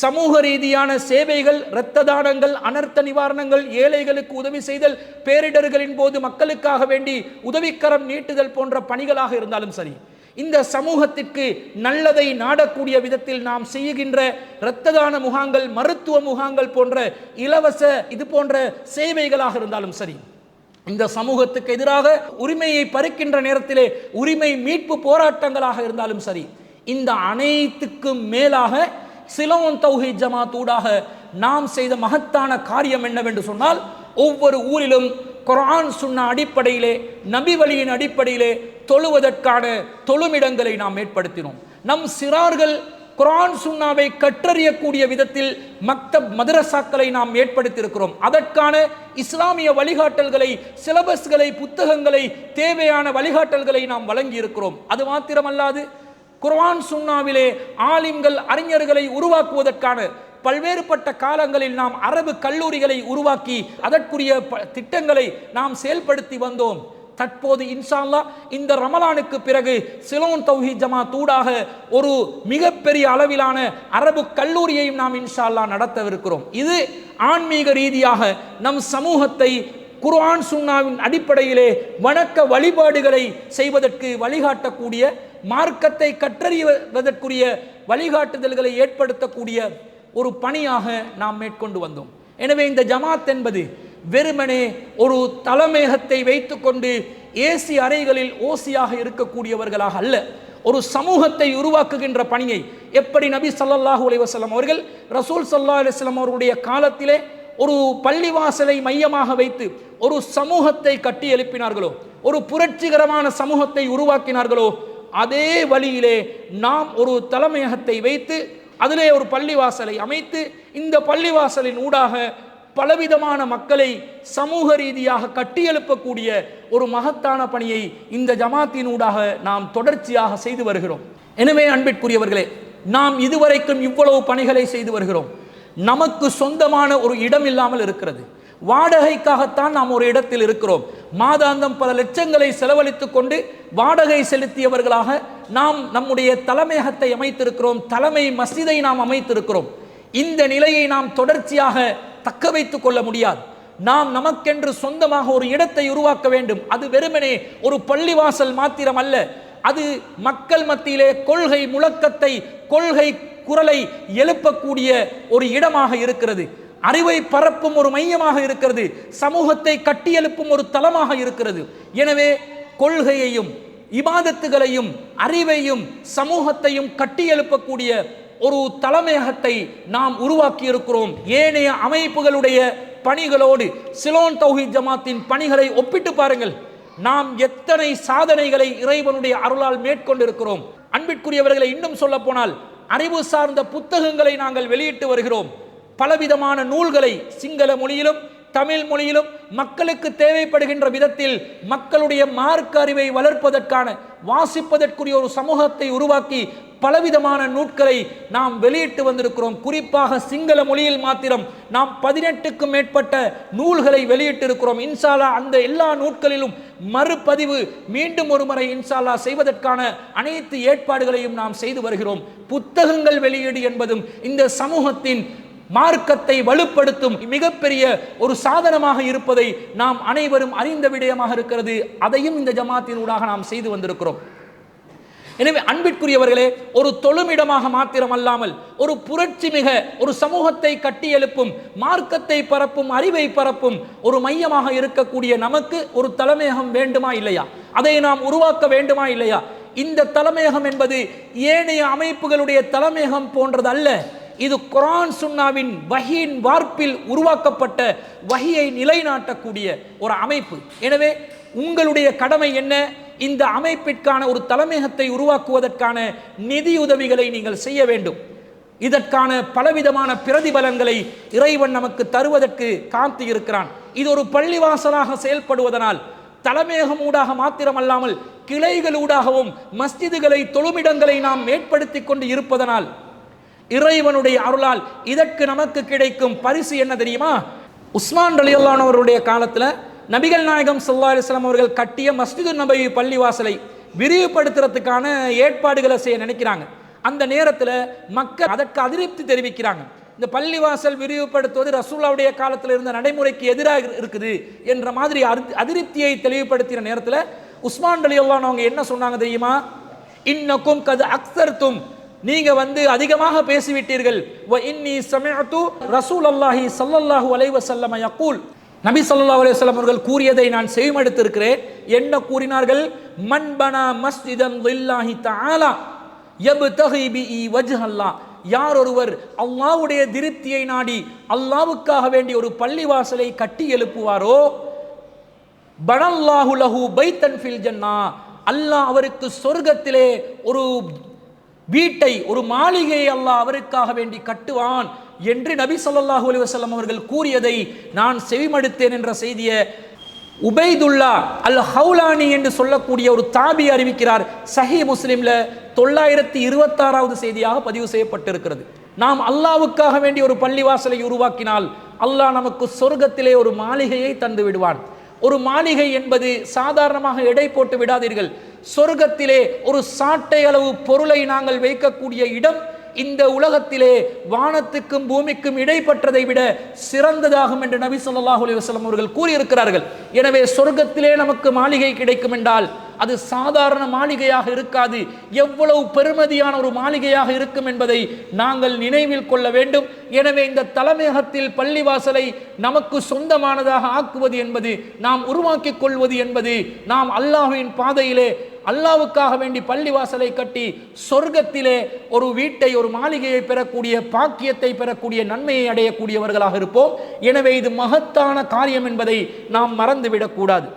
சமூக ரீதியான சேவைகள், இரத்த தானங்கள், அனர்த்த நிவாரணங்கள், ஏழைகளுக்கு உதவி செய்தல், பேரிடர்களின் போது மக்களுக்காக வேண்டி உதவிக்கரம் நீட்டுதல் போன்ற பணிகளாக இருந்தாலும் சரி, இந்த சமூகத்திற்கு நல்லதை நாடக்கூடிய விதத்தில் நாம் செய்கின்ற இரத்த தான முகாங்கள், மருத்துவ முகாங்கள் போன்ற இலவச இது போன்ற சேவைகளாக இருந்தாலும் சரி, இந்த சமூகத்துக்கு எதிராக உரிமையை பறிக்கின்ற நேரத்திலே உரிமை மீட்பு போராட்டங்களாக இருந்தாலும் சரி, இந்த அனைத்துக்கும் மேலாக சிலோன் தௌஹீத் ஜமாத் ஊடாக நாம் செய்த மகத்தான காரியம் என்னவென்று சொன்னால், ஒவ்வொரு ஊரிலும் குர்ஆன் சுன்னா அடிப்படையிலே, நபி வழியின் அடிப்படையிலே தொழுவதற்கான தொழுமிடங்களை நாம் ஏற்படுத்தினோம். நம் சிறார்கள் குர்ஆன் சுன்னாவை கற்றறியக்கூடிய விதத்தில் மக்தப் மதரசாக்களை நாம் ஏற்படுத்தியிருக்கிறோம். அதற்கான இஸ்லாமிய வழிகாட்டல்களை, சிலபஸ்களை, புத்தகங்களை, தேவையான வழிகாட்டல்களை நாம் வழங்கி இருக்கிறோம். அது மாத்திரமல்லாது குர்ஆன் சுன்னாவிலே ஆலிம்கள், அறிஞர்களை உருவாக்குவதற்கான பல்வேறுபட்ட காலங்களில் நாம் அரபு கல்லூரிகளை உருவாக்கி அதற்குரிய திட்டங்களை நாம் செயல்படுத்தி வந்தோம். தற்போது இன்ஷா அல்லாஹ் இந்த ரமலானுக்கு பிறகு சிலோன் தௌஹீத் ஜமாத் ஊடாக ஒரு மிகப்பெரிய அளவிலான அரபு கல்லூரியையும் நாம் இன்ஷா அல்லாஹ் நடத்தவிருக்கிறோம். இது ஆன்மீக ரீதியாக நம் சமூகத்தை குர்ஆன் சுன்னாவின் அடிப்படையிலே வணக்க வழிபாடுகளை செய்வதற்கு வழிகாட்டக்கூடிய, மார்க்கத்தை கற்றறிவதற்குரிய வழிகாட்டுதல்களை ஏற்படுத்தக்கூடிய ஒரு பணியாக நாம் மேற்கொண்டு வந்தோம். எனவே இந்த ஜமாத் என்பது வெறுமனே ஒரு தலைமையகத்தை வைத்துக்கொண்டு ஏசி அறைகளில் ஓசியாக இருக்கக்கூடியவர்களாக அல்ல, ஒரு சமூகத்தை உருவாக்குகின்ற பணியை எப்படி நபி ஸல்லல்லாஹு அலைஹி வஸல்லம் அவர்கள் ரசூல் ஸல்லல்லாஹு அலைஹி வஸல்லம் அவருடைய காலத்திலே ஒரு பள்ளிவாசலை மையமாக வைத்து ஒரு சமூகத்தை கட்டி எழுப்பினார்களோ, ஒரு புரட்சிகரமான சமூகத்தை உருவாக்கினார்களோ, அதே வழியிலே நாம் ஒரு தலைமையகத்தை வைத்து அதிலே ஒரு பள்ளிவாசலை அமைத்து இந்த பள்ளிவாசலின் ஊடாக பலவிதமான மக்களை சமூக ரீதியாக கட்டியெழுப்பக்கூடிய ஒரு மகத்தான பணியை இந்த ஜமாத்தின் ஊடாக நாம் தொடர்ச்சியாக செய்து வருகிறோம். எனவே அன்பிற்குரியவர்களே, நாம் இதுவரைக்கும் இவ்வளவு பணிகளை செய்து வருகிறோம். நமக்கு சொந்தமான ஒரு இடம் இல்லாமல் இருக்கிறது. வாடகைக்காகத்தான் நாம் ஒரு இடத்தில் இருக்கிறோம். மாதாந்தம் பல லட்சங்களை செலவழித்துக் கொண்டு வாடகை செலுத்தியவர்களாக நாம் நம்முடைய தலைமையகத்தை அமைத்திருக்கிறோம், தலைமை மஸ்ஜிதை நாம் அமைத்திருக்கிறோம். இந்த நிலையை நாம் தொடர்ச்சியாக தக்க வைத்துக் கொள்ள முடியாது. நாம் நமக்கென்று சொந்தமாக ஒரு இடத்தை உருவாக்க வேண்டும். அது வெறுமனே ஒரு பள்ளிவாசல் மாத்திரம் அல்ல, அது மக்கள் மத்தியிலே கொள்கை முழக்கத்தை, கொள்கை குரலை எழுப்பக்கூடிய ஒரு இடமாக இருக்கிறது. அறிவை பரப்பும் ஒரு மையமாக இருக்கிறது. சமூகத்தை கட்டியெழுப்பும் ஒரு தளமாக இருக்கிறது. எனவே கொள்கையையும் இபாதத்துகளையும் அறிவையும் சமூகத்தையும் கட்டியெழுப்பக்கூடிய ஒரு தலைமையகத்தை நாம் உருவாக்கி இருக்கிறோம். ஏனைய அமைப்புகளுடைய பணிகளோடு சிலோன் தௌஹீத் ஜமாத்தின் பணிகளை ஒப்பிட்டு பாருங்கள். நாம் எத்தனை சாதனைகளை இறைவனுடைய அருளால் மேற்கொண்டிருக்கிறோம். அன்பிற்குரியவர்களை, இன்னும் சொல்ல போனால் அறிவு சார்ந்த புத்தகங்களை நாங்கள் வெளியிட்டு வருகிறோம். பலவிதமான நூல்களை சிங்கள மொழியிலும் தமிழ் மொழியிலும் மக்களுக்கு தேவைப்படுகின்ற விதத்தில் மக்களுடைய மார்க்க அறிவை வளர்ப்பதற்கான, வாசிப்பதற்குரிய ஒரு சமூகத்தை உருவாக்கி பலவிதமான நூல்களை நாம் வெளியிட்டு வந்திருக்கிறோம். குறிப்பாக சிங்கள மொழியில் மாத்திரம் நாம் 18க்கும் மேற்பட்ட நூல்களை வெளியிட்டிருக்கிறோம். இன்ஷா அல்லாஹ் அந்த எல்லா நூல்களிலும் மறுபதிவு மீண்டும் ஒரு முறை இன்ஷா அல்லாஹ் செய்வதற்கான அனைத்து ஏற்பாடுகளையும் நாம் செய்து வருகிறோம். புத்தகங்கள் வெளியீடு என்பதும் இந்த சமூகத்தின் மார்க்கத்தை வலுப்படுத்தும் மிகப்பெரிய ஒரு சாதனமாக இருப்பதை நாம் அனைவரும் அறிந்த விடயமாக இருக்கிறது. அதையும் இந்த ஜமாத்தின் ஊடாக நாம் செய்து வந்திருக்கிறோம். எனவே அன்பிற்குரியவர்களே, ஒரு தொழுமிடமாக மாத்திரமல்லாமல் ஒரு புரட்சி மிக ஒரு சமூகத்தை கட்டி எழுப்பும், மார்க்கத்தை பரப்பும், அறிவை பரப்பும் ஒரு மையமாக இருக்கக்கூடிய நமக்கு ஒரு தலைமையகம் வேண்டுமா இல்லையா? அதை நாம் உருவாக்க வேண்டுமா இல்லையா? இந்த தலைமையகம் என்பது ஏனைய அமைப்புகளுடைய தலைமையகம் போன்றது அல்ல. இது குர்ஆன் சுன்னாவின் வஹீன் வார்ப்பில் உருவாக்கப்பட்ட வஹியை நிலைநாட்டக்கூடிய ஒரு அமைப்பு. எனவே உங்களுடைய கடமை என்ன? இந்த அமைப்பிற்கான ஒரு தலைமையகத்தை உருவாக்குவதற்கான நிதியுதவிகளை நீங்கள் செய்ய வேண்டும். இதற்கான பலவிதமான பிரதிபலன்களை இறைவன் நமக்கு தருவதற்கு காத்து இருக்கிறான். இது ஒரு பள்ளிவாசலாக செயல்படுவதனால் தலைமையகம் ஊடாக மாத்திரமல்லாமல் கிளைகளூடாகவும் மஸ்ஜிதுகளை, தொழுமிடங்களை நாம் ஏற்படுத்தி கொண்டு இருப்பதனால் இறைவனுடைய அருளால் இதற்கு நமக்கு கிடைக்கும் பரிசு என்ன தெரியுமா? உஸ்மான் ரலியல்லாஹு அன்ஹு அவருடைய காலத்தில் நபிகள் நாயகம் ஸல்லல்லாஹு அலைஹி வஸல்லம் அவர்கள் கட்டிய மஸ்ஜிது நபவி பள்ளிவாசலை விரிவுபடுத்துறதுக்கான ஏற்பாடுகளை செய்ய நினைக்கிறாங்க. அந்த நேரத்தில் மக்கள் அதற்கு அதிருப்தி தெரிவிக்கிறாங்க. இந்த பள்ளிவாசல் விரிவுபடுத்துவது ரசூலுல்லாஹ்வுடைய காலத்தில் இருந்த நடைமுறைக்கு எதிராக இருக்குது என்ற மாதிரி அதிருப்தியை தெளிவுபடுத்தின நேரத்தில் உஸ்மான் ரலியல்லாஹு அன்ஹு அவங்க என்ன சொன்னாங்க தெரியுமா? இன்னக்கும் கத் அக்ஸர்தும், நீங்க அதிகமாக பேசிவிட்டீர்கள். வ இன்னி சமிஅது ரசூலுல்லாஹி ஸல்லல்லாஹு அலைஹி வஸல்லம் யகூல், நபி ஸல்லல்லாஹு அலைஹி வஸல்லம் அவர்கள் கூறியதை நான் செவிமடுத்திருக்கிறேன். என்ன கூறினார்கள்? மன் பனா மஸ்ஜிதன் லில்லாஹி தஆலா யப்தகி பிஹி வஜ்ஹல்லாஹ், யார் ஒருவர் அல்லாஹ்வுடைய திருப்தியை நாடி அல்லாஹ்வுக்காக வேண்டி ஒரு பள்ளிவாசலை கட்டி எழுப்புவாரோ, பனல்லாஹு லஹு பைத்தன் ஃபில் ஜன்னah, அல்லாஹ் அவருக்கு சொர்க்கத்திலே ஒரு வீட்டை, ஒரு மாளிகையை அல்லாஹ் அவருக்காக வேண்டி கட்டுவான் என்று நபி ஸல்லல்லாஹு அலைஹி வஸல்லம் அவர்கள் கூறியதை நான் செவிமடுத்தேன் என்ற செய்தியை உபைதுல்லா அல் ஹவுலானி என்று சொல்லக்கூடிய ஒரு தாபி அறிவிக்கிறார். சஹீஹ் முஸ்லிம்ல 926வது செய்தியாக பதிவு செய்யப்பட்டிருக்கிறது. நாம் அல்லாஹ்வுக்காக வேண்டி ஒரு பள்ளிவாசலை உருவாக்கினால் அல்லாஹ் நமக்கு சொர்க்கத்திலே ஒரு மாளிகையை தந்து விடுவான். ஒரு மாளிகை என்பது சாதாரணமாக எடை போட்டு விடாதீர்கள். சொர்க்கத்திலே ஒரு சாட்டை அளவு பொருளை நாங்கள் வைக்கக்கூடிய இடம் இந்த உலகத்திலே வானத்துக்கும் பூமிக்கும் இடைப்பட்டதை விட சிறந்ததாகும் என்று நபி ஸல்லல்லாஹு அலைஹி வஸல்லம் அவர்கள் கூறியிருக்கிறார்கள். எனவே சொர்க்கத்திலே நமக்கு மாளிகை கிடைக்கும் என்றால் அது சாதாரண மாளிகையாக இருக்காது, எவ்வளவு பெருமதியான ஒரு மாளிகையாக இருக்கும் என்பதை நாங்கள் நினைவில் கொள்ள வேண்டும். எனவே இந்த தலைமையகத்தில் பள்ளிவாசலை நமக்கு சொந்தமானதாக ஆக்குவது என்பது, நாம் உருவாக்கிக் கொள்வது என்பது, நாம் அல்லாஹ்வின் பாதையிலே அல்லாஹ்வுக்காக வேண்டி பள்ளிவாசலை கட்டி சொர்க்கத்திலே ஒரு வீட்டை, ஒரு மாளிகையை பெறக்கூடிய பாக்கியத்தை பெறக்கூடிய நன்மையை அடையக்கூடியவர்களாக இருப்போம். எனவே இது மகத்தான காரியம் என்பதை நாம் மறந்துவிடக்கூடாது.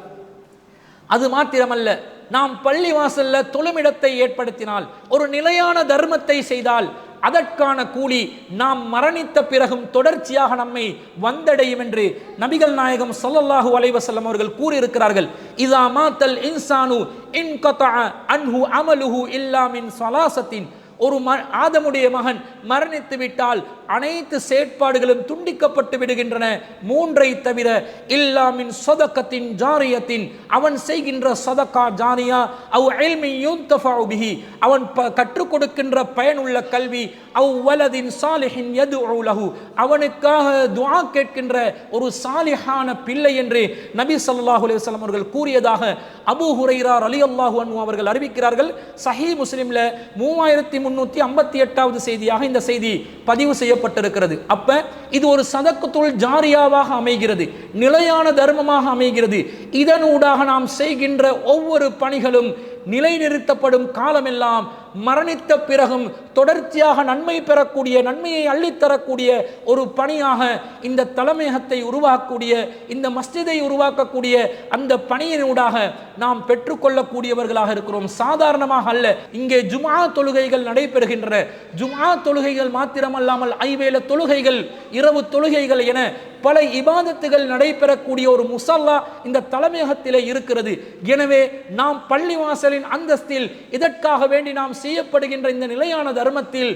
அது மாத்திரமல்ல, நாம் பள்ளிவாசல்ல தொழுமிடத்தை ஏற்படுத்தினால், ஒரு நிலையான தர்மத்தை செய்தால் அதற்கான கூலி நாம் மரணித்த பிறகும் தொடர்ச்சியாக நம்மை வந்தடையும் என்று நபிகள் நாயகம் ஸல்லல்லாஹு அலைஹி வஸல்லம் அவர்கள் கூறியிருக்கிறார்கள். இதா மாத்தல் இன்சானு இன்கதஅ அன்ஹு அமலுஹு இல்லா மின் ஸலாஸத்தின், ஒரு ஆதமுடைய மகன் மரணித்து விட்டால் அனைத்து செயற்பாடுகளும் துண்டிக்கப்பட்டு விடுகின்றன, மூன்றை தவிர. இல்லாமின் சதகத்தின் ஜாரியத்தின், அவன் செய்கின்ற சதகா ஜாரியா, அவ் இல்மி யுன்தஃபஉ பிஹி, அவன் கற்றுக் கொடுக்கின்ற பயனுள்ள கல்வி, அவ் வலதின் சாலிஹின் யதுஉ லஹு, அவனுக்காக துஆ கேட்கின்ற ஒரு சாலிஹான பிள்ளை என்று நபி ஸல்லல்லாஹு அலைஹி வஸல்லம் அவர்கள் கூறியதாக அபூ ஹுரைரா ரலியல்லாஹு அன்ஹு அவர்கள் அறிவிக்கிறார்கள். சஹீஹ் முஸ்லிம்ல 3358வது செய்தியாக இந்த செய்தி பதிவு செய்யப்பட்டிருக்கிறது. அப்ப இது ஒரு சதக்கத்துல் ஜாரியாவாக அமைகிறது, நிலையான தர்மமாக அமைகிறது. இதனூடாக நாம் செய்கின்ற ஒவ்வொரு பணிகளும் நிலைநிறுத்தப்படும் காலமெல்லாம் மரணித்த பிறகும் தொடர்ச்சியாக நன்மை பெறக்கூடிய, நன்மையை அள்ளித்தரக்கூடிய ஒரு பணியாக இந்த தலைமையகத்தை உருவாக்கக்கூடிய, இந்த மஸ்ஜிதை உருவாக்கக்கூடிய அந்த பணியினூடாக நாம் பெற்றுக்கொள்ளக்கூடியவர்களாக இருக்கிறோம். சாதாரணமாக அல்ல. இங்கே ஜும்ஆ தொழுகைகள் நடைபெறுகின்றன. ஜும்ஆ தொழுகைகள் மாத்திரமல்லாமல் ஐவேளை தொழுகைகள், இரவு தொழுகைகள் என பல இபாதத்துகள் நடைபெறக்கூடிய ஒரு முஸல்லா இந்த தலைமையகத்திலே இருக்கிறது. எனவே நாம் பள்ளிவாசலின் அந்தஸ்தில் இதற்காக வேண்டி நாம் செய்யப்படுகின்ற இந்த நிலையான தர்மத்தில்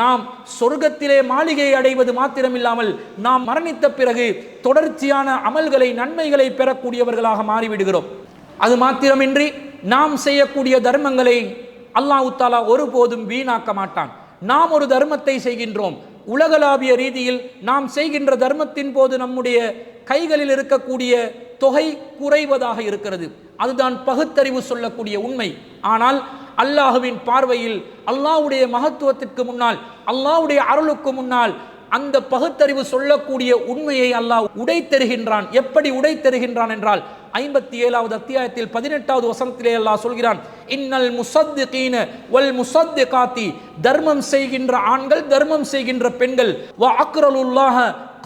நாம் சொர்க்கத்திலே மாளிகையை அடைவது மாத்திரமில்லாமல் நாம் மரணித்த பிறகு தொடர்ச்சியான அமல்களை, நன்மைகளை பெறக்கூடியவர்களாக மாறிவிடுகிறோம். அது மாத்திரமின்றி நாம் செய்யக்கூடிய தர்மங்களை அல்லாஹ் தஆலா ஒருபோதும் வீணாக்க மாட்டான். நாம் ஒரு தர்மத்தை செய்கின்றோம், உலகளாவிய ரீதியில் நாம் செய்கின்ற தர்மத்தின் போது நம்முடைய கைகளில் இருக்கக்கூடிய தொகை குறைவதாக இருக்கிறது. அதுதான் பகுத்தறிவு சொல்லக்கூடிய உண்மை. ஆனால் அல்லாஹுவின் பார்வையில், அல்லாஹ்வுடைய மகத்துவத்திற்கு முன்னால், அல்லாஹ்வுடைய அருளுக்கு முன்னால் அந்த பகுத்தறிவு சொல்லக்கூடிய உண்மையை அல்லாஹ் உடைத்தருகின்றான். எப்படி உடைத்தருகின்றான் என்றால் 57வது அத்தியாயத்தில் 18வது வசனத்திலே அல்லாஹ் சொல்கிறான், இன்னல் முஸத்திகீன வல் முஸத்திகாத்தி, தர்மம் செய்கின்ற ஆண்கள், தர்மம் செய்கின்ற பெண்கள், வ அக்ரலுல்லாஹ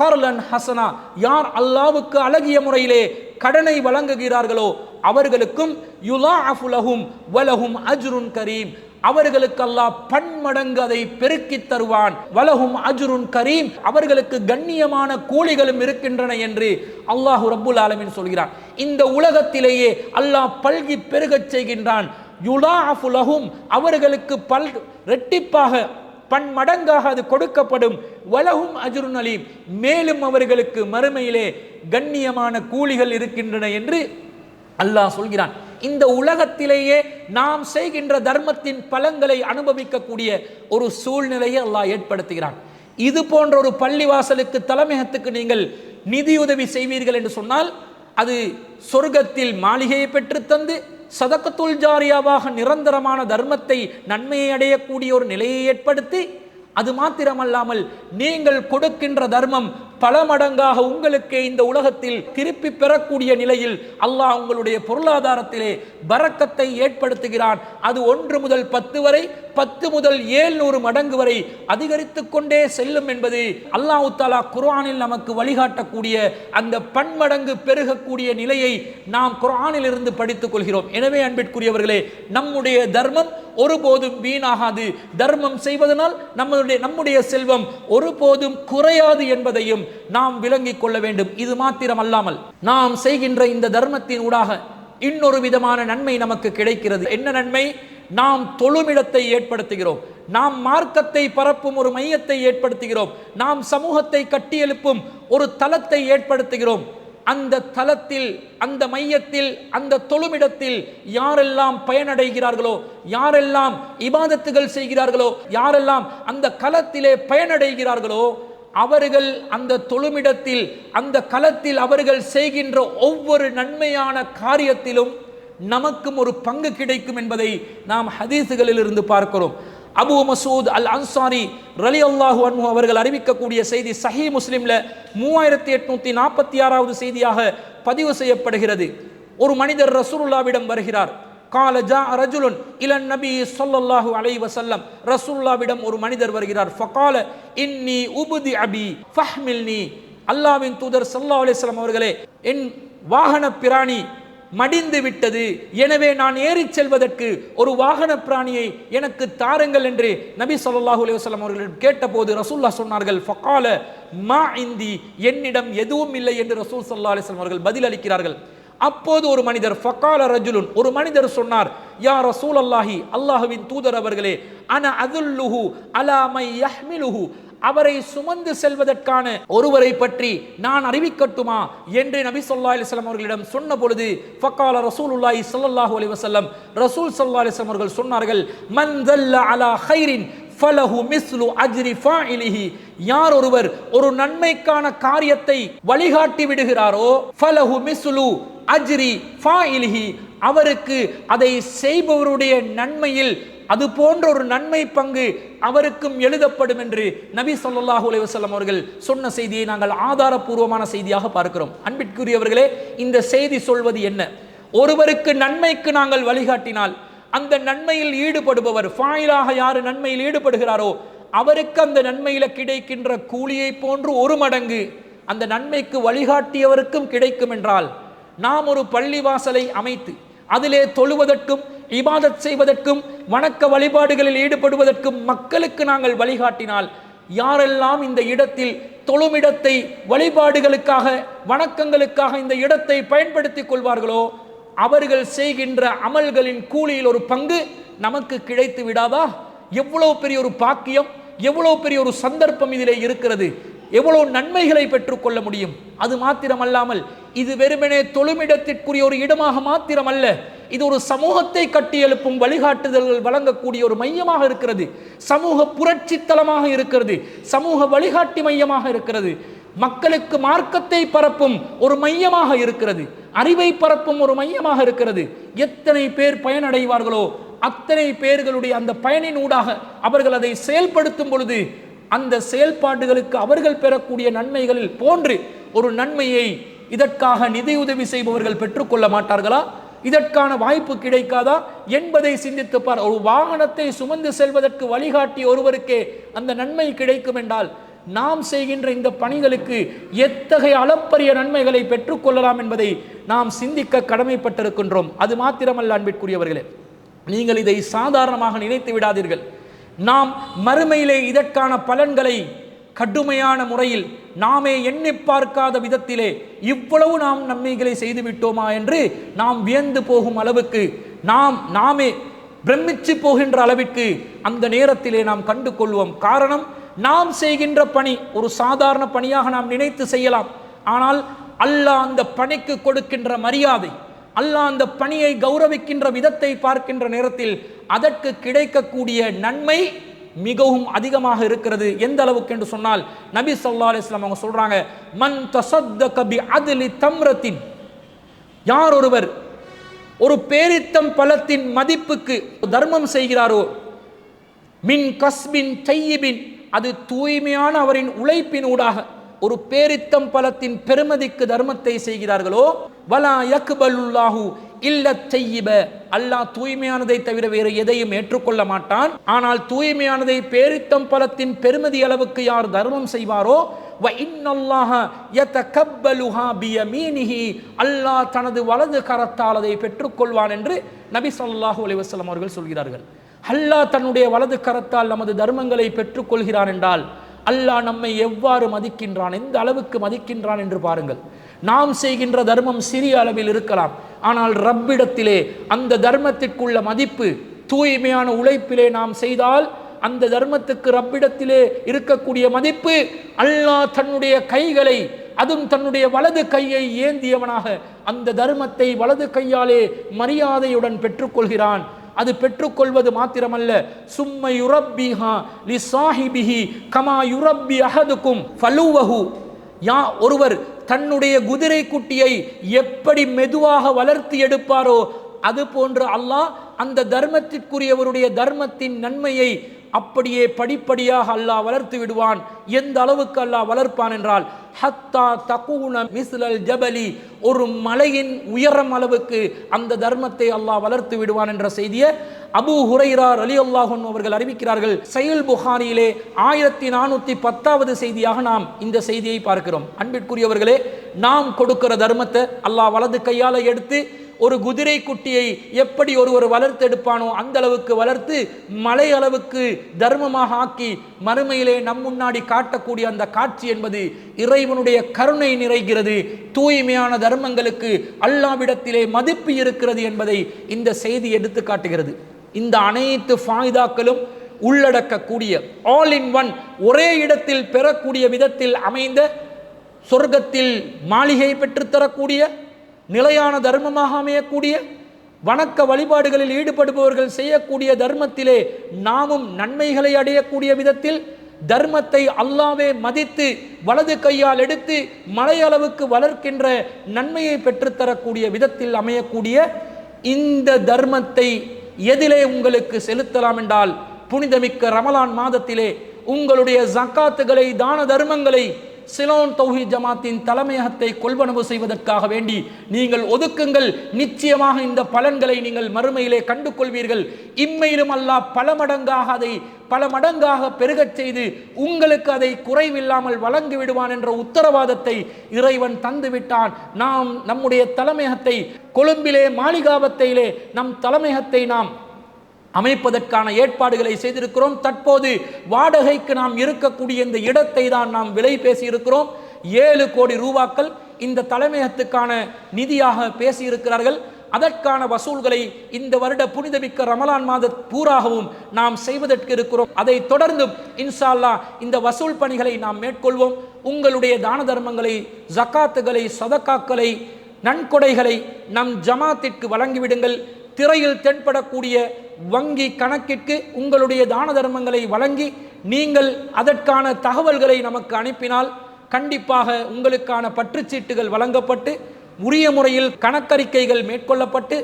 கர்லன் ஹசனா, யார் அல்லாஹ்வுக்கு அழகிய முறையிலே கடனை வழங்குகிறார்களோ அவர்களுக்கும் யுலாஅஃபு லஹும் வலஹும் அஜ்ருன் கரீம், அவர்களுக்கு அல்லாஹ் பன்மடங்கு அதை பெருக்கி தருவான். வலஹும் அஜ்ருன் கரீம், அவர்களுக்கு கண்ணியமான கூலிகளும் இருக்கின்றன என்று அல்லாஹ் ரப்புல் ஆலமீன் சொல்கிறான். இந்த உலகத்திலேயே அல்லாஹ் பல்கி பெருகச் செய்கின்றான். யுலாஅஃபு லஹும், அவர்களுக்கு ரெட்டிப்பாக பன்மடங்காக அது கொடுக்கப்படும். வலஹும் அஜ்ருன் அலீம், மேலும் அவர்களுக்கு மறுமையிலே கண்ணியமான கூலிகள் இருக்கின்றன என்று அல்லாஹ் சொல்கிறான். இந்த உலகத்திலேயே நாம் செய்கின்ற தர்மத்தின் பலன்களை அனுபவிக்கக்கூடிய ஒரு சூழ்நிலையை அல்லாஹ் ஏற்படுத்துகிறான். இது போன்ற ஒரு பள்ளிவாசலுக்கு, தலைமையகத்துக்கு நீங்கள் நிதியுதவி செய்வீர்கள் என்று சொன்னால் அது சொர்க்கத்தில் மாளிகையை பெற்றுத்தந்து சதக்கத்துல் ஜாரியாவாக நிரந்தரமான தர்மத்தை, நன்மையை அடையக்கூடிய ஒரு நிலையை ஏற்படுத்தி, அது மாத்திரமல்லாமல் நீங்கள் கொடுக்கின்ற தர்மம் பல மடங்காக உங்களுக்கு இந்த உலகத்தில் திருப்பி பெறக்கூடிய நிலையில் அல்லாஹ் உங்களுடைய பொருளாதாரத்திலே பரக்கத்தை ஏற்படுத்துகிறான். அது 1 முதல் 10 வரை, 10 முதல் 700 மடங்கு வரை அதிகரித்துக் கொண்டே செல்லும் என்பது அல்லாஹ் தஆலா குர்ஆனில் நமக்கு வழிகாட்டக்கூடிய அந்த பன்மடங்கு பெருகக்கூடிய நிலையை நாம் குர்ஆனில் இருந்து படித்துக் கொள்கிறோம். எனவே அன்பிற்குரியவர்களே, நம்முடைய தர்மம் ஒருபோதும் வீணாகாது. தர்மம் செய்வதனால் நம்முடைய செல்வம் ஒருபோதும் குறையாது என்பதையும் நாம் விளங்கிக் கொள்ள வேண்டும். இது மாத்திரம் அல்லாமல் நாம் செய்கின்ற இந்த தர்மத்தின் ஊடாக இன்னொரு விதமான நன்மை நமக்கு கிடைக்கிறது. என்ன நன்மை? நாம் தொழுமிடத்தை ஏற்படுத்துகிறோம், நாம் மார்க்கத்தை பரப்பும் ஒரு மையத்தை ஏற்படுத்துகிறோம், நாம் சமூகத்தை கட்டியெழுப்பும் ஒரு தளத்தை ஏற்படுத்துகிறோம். அந்த தளத்தில், அந்த மையத்தில், அந்த தொழுமிடத்தில் யாரெல்லாம் பயனடைகிறார்களோ, யாரெல்லாம் இபாதத்துகள் செய்கிறார்களோ, யாரெல்லாம் அந்த களத்திலே பயனடைகிறார்களோ, அவர்கள் அந்த தொழுமிடத்தில், அந்த களத்தில் அவர்கள் செய்கின்ற ஒவ்வொரு நன்மையான காரியத்திலும் நமக்கும் ஒரு பங்கு கிடைக்கும் என்பதை நாம் ஹதீசுகளில் இருந்து பார்க்கிறோம். அபூ மசூத் அல் அன்சாரி ரலியல்லாஹு அன்ஹு அவர்கள் அறிவிக்கக்கூடிய செய்தி சஹீஹ் முஸ்லிம்ல 3846வது செய்தியாக பதிவு செய்யப்படுகிறது. ஒரு மனிதர் ரசூலுல்லாஹ்விடம் வருகிறார். கால ஜா ரஜுலுன் இலன் நபி ஸல்லல்லாஹு அலைஹி வஸல்லம், ரசூலுல்லாஹ்விடம் ஒரு மனிதர் வருகிறார். ஃபகால இன்னி உப்தி அபி ஃபஹ்மில்னி, அல்லாஹ்வின் தூதர் ஸல்லல்லாஹு அலைஹி வஸல்லம் அவர்களே, என் வாகன பிராணி மடிந்து விட்டது, எனவே நான் ஏறி செல்வதற்கு ஒரு வாகன பிராணியை எனக்கு தாருங்கள் என்று நபி ஸல்லல்லாஹு அலைஹி வஸல்லம் அவர்களிடம் கேட்டபோது ரசூலுல்லாஹ் சொன்னார்கள், ஃபகால மா இந்தி, என்னிடம் எதுவும் இல்லை என்று ரசூல் ஸல்லல்லாஹு அலைஹி வஸல்லம் அவர்கள் பதில் அளிக்கிறார்கள். அப்போது ஒரு மனிதர், ஃபகால ரஜுலுன், ஒரு மனிதர் சொன்னார், யா ரசூலல்லாஹி, அல்லாஹ்வின் தூதர் அவர்களே, அன அதுல்லுஹு அலா மை யஹ்மிலுஹு, அவரை சுமந்து செல்வதற்கான ஒருவரை பற்றி நான் அறிவிக்கட்டுமா என்று நபி ஸல்லல்லாஹு அலைஹி வஸல்லம் அவர்களிடம் சொன்ன பொழுது, ஃபகால ரசூலுல்லாஹி ஸல்லல்லாஹு அலைஹி வஸல்லம், ரசூல் ஸல்லல்லாஹு அலைஹி வஸல்லம் அவர்கள் சொன்னார்கள், மன் தல்ல அலா கைரின் ஃபலஹு மிஸ்லு அஜ்ரி ஃபாயிலிஹி, யார் ஒருவர் ஒரு நன்மைக்கான காரியத்தை வழிகாட்டி விடுகிறாரோ, ஃபலஹு மிஸ்லு அஜ்ரி ஃபாயிலிஹி, அவருக்கு அதை செய்பவருடைய நன்மையில் அது போன்ற ஒரு நன்மை பங்கு அவருக்கும் எழுதப்படும் என்று நபி ஸல்லல்லாஹு அலைஹி வஸல்லம் அவர்கள் சொன்ன செய்தியை நாங்கள் ஆதாரபூர்வமான செய்தியாக பார்க்கிறோம். அன்பிற்குரியவர்களே, இந்த செய்தி சொல்வது என்ன? ஒருவருக்கு நன்மைக்கு நாங்கள் வழிகாட்டினால் அந்த நன்மையில் ஈடுபடுபவர், ஃபாயிலாக யார் நன்மையில் ஈடுபடுகிறாரோ அவருக்கு அந்த நன்மையில கிடைக்கின்ற கூலியை போன்று 1 மடங்கு அந்த நன்மைக்கு வழிகாட்டியவருக்கும் கிடைக்கும் என்றால், நாம் ஒரு பள்ளிவாசலை அமைத்து அதிலே தொழுவதற்கும் இபாதத் செய்வதற்கும் வணக்க வழிபாடுகளில் ஈடுபடுவதற்கும் மக்களுக்கு நாங்கள் வழிகாட்டினால், யாரெல்லாம் இந்த இடத்தில் தொழுமிடத்தை வழிபாடுகளுக்காக வணக்கங்களுக்காக இந்த இடத்தை பயன்படுத்திக் கொள்வார்களோ அவர்கள் செய்கின்ற அமல்களின் கூலியில் ஒரு பங்கு நமக்கு கிடைத்து விடாதா? எவ்வளவு பெரிய ஒரு பாக்கியம், எவ்வளவு பெரிய ஒரு சந்தர்ப்பம் இதிலே இருக்கிறது, எவ்வளவு நன்மைகளை பெற்றுக்கொள்ள முடியும். அது மாத்திரமல்லாமல் இது வெறுமனே தொழுமிடத்திற்குரிய ஒரு இடமாக மாத்திரமல்ல, இது ஒரு சமூகத்தை கட்டியெழுப்பும் வழிகாட்டுதல்கள் வழங்கக்கூடிய ஒரு மையமாக இருக்கிறது, சமூக புரட்சி தலமாக இருக்கிறது, சமூக வழிகாட்டி மையமாக இருக்கிறது, மக்களுக்கு மார்க்கத்தை பரப்பும் ஒரு மையமாக இருக்கிறது, அறிவை பரப்பும் ஒரு மையமாக இருக்கிறது. எத்தனை பேர் பயனடைவார்களோ அத்தனை பேர்களுடைய அந்த பயனின் ஊடாக அவர்கள் அதை செயல்படுத்தும் பொழுது அந்த செயல்பாடுகளுக்கு அவர்கள் பெறக்கூடிய நன்மைகளில் போன்று ஒரு நன்மையை இதற்காக நிதியுதவி செய்பவர்கள் பெற்றுக்கொள்ள மாட்டார்களா? இதற்கான வாய்ப்பு கிடைக்காதா என்பதை சிந்தித்து பார். ஒரு வாகனத்தை சுமந்து செல்வதற்கு வழிகாட்டி ஒருவருக்கே அந்த நன்மை கிடைக்கும் என்றால், நாம் செய்கின்ற இந்த பணிகளுக்கு எத்தகைய அளப்பரிய நன்மைகளை பெற்றுக்கொள்ளலாம் என்பதை நாம் சிந்திக்க கடமைப்பட்டிருக்கின்றோம். அது மாத்திரமல்ல அன்பிற்குரியவர்களே, நீங்கள் இதை சாதாரணமாக நினைத்து விடாதீர்கள். நாம் மறுமையிலே இதற்கான பலன்களை கடுமையான முறையில் நாமே எண்ணி பார்க்காத விதத்திலே இவ்வளவு நாம் நன்மைகளை செய்துவிட்டோமா என்று நாம் வியந்து போகும் அளவுக்கு, நாமே பிரமிச்சு போகின்ற அளவிற்கு அந்த நேரத்திலே நாம் கண்டு கொள்வோம். காரணம், நாம் செய்கின்ற பணி ஒரு சாதாரண பணியாக நாம் நினைத்து செய்யலாம். ஆனால் அல்லாஹ் அந்த பணிக்கு கொடுக்கின்ற மரியாதை, அல்லாஹ் அந்த பணியை கௌரவிக்கின்ற விதத்தை பார்க்கின்ற நேரத்தில் அதற்கு கிடைக்கக்கூடிய நன்மை மிகவும் அதிகமாக இருக்கிறது. எந்த அளவுக்கு என்று சொன்னால், நபி ஸல்லல்லாஹு அலைஹி வஸல்லம் அவங்க சொல்றாங்க, மன் தஸத்தக பி அத்லி தம்ரத்தின், யார் ஒருவர் ஒரு பேரித்தம் பழத்தின் மதிப்புக்கு தர்மம் செய்கிறாரோ, மின் கஸ்பின் தையிபின், அது தூய்மையான அவரின் உழைப்பின் ஊடாக ஒரு பேரித்தம் பழத்தின் பெருமதிக்கு தர்மத்தை செய்கிறார்களோ, வலா யக்பலுல்லாஹு இல்ல தய்யிப, அல்லாஹ் தூய்மையானதை தவிர வேறு எதையும் ஏற்றுக்கொள்ள மாட்டான். ஆனால் தூய்மையானதை பேரித்தம் பழத்தின் பெருமதி அளவுக்கு யார் தர்மம் செய்வாரோ வ இன்னல்லாஹ யதகப்பலுஹா பியமீனிஹி, அல்லாஹ் தனது வலது கரத்தால் அதை பெற்றுக்கொள்வான் என்று நபி ஸல்லல்லாஹு அலைஹி வஸல்லம் அவர்கள் சொல்கிறார்கள். அல்லாஹ் தன்னுடைய வலது கரத்தால் நமது தர்மங்களை பெற்றுக்கொள்கிறான் என்றால் அல்லாஹ் நம்மை எவ்வாறு மதிக்கின்றான், எந்த அளவுக்கு மதிக்கின்றான் என்று பாருங்கள். நாம் செய்கின்ற தர்மம் சிறிய அளவில் இருக்கலாம், ஆனால் ரப்பிடத்திலே அந்த தர்மத்திற்குள்ள மதிப்பு, தூய்மையான உழைப்பிலே நாம் செய்தால் அந்த தர்மத்துக்கு ரப்பிடத்திலே இருக்கக்கூடிய மதிப்பு, அல்லாஹ் தன்னுடைய கைகளை, அதுவும் தன்னுடைய வலது கையை ஏந்தியவனாக அந்த தர்மத்தை வலது கையாலே மரியாதையுடன் பெற்றுக்கொள்கிறான். அது பெற்றுக்கொள்வது மாத்திரமல்ல, சும்ம யுரப்பிஹா லிசாஹிபிஹி கமா யுரப்பி அஹதுக்கும் ஃபலுவஹு, ஒருவர் தன்னுடைய குதிரை குட்டியை எப்படி மெதுவாக வளர்த்து எடுப்பாரோ அது போன்று அல்லாஹ் அந்த தர்மத்திற்குரியவருடைய தர்மத்தின் நன்மையை அப்படியே படிப்படியாக அல்லாஹ் வளர்த்து விடுவான். எந்த அளவுக்கு அல்லாஹ் வளர்ப்பான் என்றால் ஹத்தா தகூன மிஸ்லல் ஜபலி, ஒரு மலையின் உயரம் அளவுக்கு அந்த தர்மத்தை அல்லாஹ் வளர்த்து விடுவான் என்ற செய்தியை அபூ ஹுரைரா ரலியல்லாஹு அன்ஹு அவர்கள் அறிவிக்கிறார்கள். சஹீஹ் புகாரியிலே 1410வது செய்தியாக நாம் இந்த செய்தியை பார்க்கிறோம். அன்பிற்குரியவர்களே, நாம் கொடுக்கிற தர்மத்தை அல்லாஹ் வலது கையால் எடுத்து ஒரு குதிரை குட்டியை எப்படி ஒருவர் வளர்த்தெடுப்பானோ அந்த அளவுக்கு வளர்த்து மலை அளவுக்கு தர்மமாக ஆக்கி மறுமையிலே நம் முன்னாடி காட்டக்கூடிய அந்த காட்சி என்பது இறைவனுடைய கருணை நிறைகிறது. தூய்மையான தர்மங்களுக்கு அல்லாஹ்விடத்திலே மதிப்பு இருக்கிறது என்பதை இந்த செய்தி எடுத்து காட்டுகிறது. இந்த அனைத்து ஃபாயிதாக்களும் உள்ளடக்கக்கூடிய ஆல் இன் ஒன், ஒரே இடத்தில் பெறக்கூடிய விதத்தில் அமைந்த சொர்க்கத்தில் மாளிகை பெற்றுத்தரக்கூடிய நிலையான தர்மமாக அமையக்கூடிய, வணக்க வழிபாடுகளில் ஈடுபடுபவர்கள் செய்யக்கூடிய தர்மத்திலே நாமும் நன்மைகளை அடையக்கூடிய விதத்தில் தர்மத்தை அல்லாஹ்வே மதித்து வலது கையால் எடுத்து மலையளவுக்கு வளர்க்கின்ற நன்மையை பெற்றுத்தரக்கூடிய விதத்தில் அமையக்கூடிய இந்த தர்மத்தை எதிலே உங்களுக்கு செலுத்தலாம் என்றால், புனிதமிக்க ரமலான் மாதத்திலே உங்களுடைய ஜக்காத்துகளை, தான தர்மங்களை சிலோன் தௌஹீத் ஜமாத்தின் தலைமையகத்தை கொள்வனவு செய்வதற்காக வேண்டி நீங்கள் ஒதுக்குங்கள். நிச்சயமாக இந்த பலன்களை நீங்கள் மறுமையிலே கண்டு கொள்வீர்கள். இம்மையிலும் அல்லாஹ் பல மடங்காக பெருகச் செய்து உங்களுக்கு அதை குறைவில்லாமல் வழங்கி விடுவான் என்ற உத்தரவாதத்தை இறைவன் தந்து விட்டான். நாம் நம்முடைய தலைமையகத்தை கொழும்பிலே மாளிகாவத்தையிலே நம் தலைமையகத்தை நாம் அமைப்பதற்கான ஏற்பாடுகளை செய்திருக்கிறோம். தற்போது வாடகைக்கு நாம் இருக்கக்கூடிய இந்த இடத்தை தான் நாம் விலை பேசியிருக்கிறோம். 7 கோடி ரூபாக்கள் இந்த தலைமையகத்துக்கான நிதியாக பேசியிருக்கிறார்கள். அதற்கான வசூல்களை இந்த வருட புனிதமிக்க ரமலான் மாத பூராகவும் நாம் செய்வதற்கு இருக்கிறோம். அதை தொடர்ந்தும் இன்ஷா அல்லாஹ் இந்த வசூல் பணிகளை நாம் மேற்கொள்வோம். உங்களுடைய தான தர்மங்களை, ஜக்காத்துகளை, சதக்காக்களை, நன்கொடைகளை நம் ஜமாத்திற்கு வழங்கிவிடுங்கள். திரையில் தென்படக்கூடிய வங்கி கணக்கிற்கு உங்களுடைய தான தர்மங்களை வழங்கி நீங்கள் அதற்கான தகவல்களை நமக்கு அனுப்பினால் கண்டிப்பாக உங்களுக்கான பற்றுச்சீட்டுகள் வழங்கப்பட்டு உரிய முறையில் கணக்கறிக்கைகள் மேற்கொள்ளப்பட்டு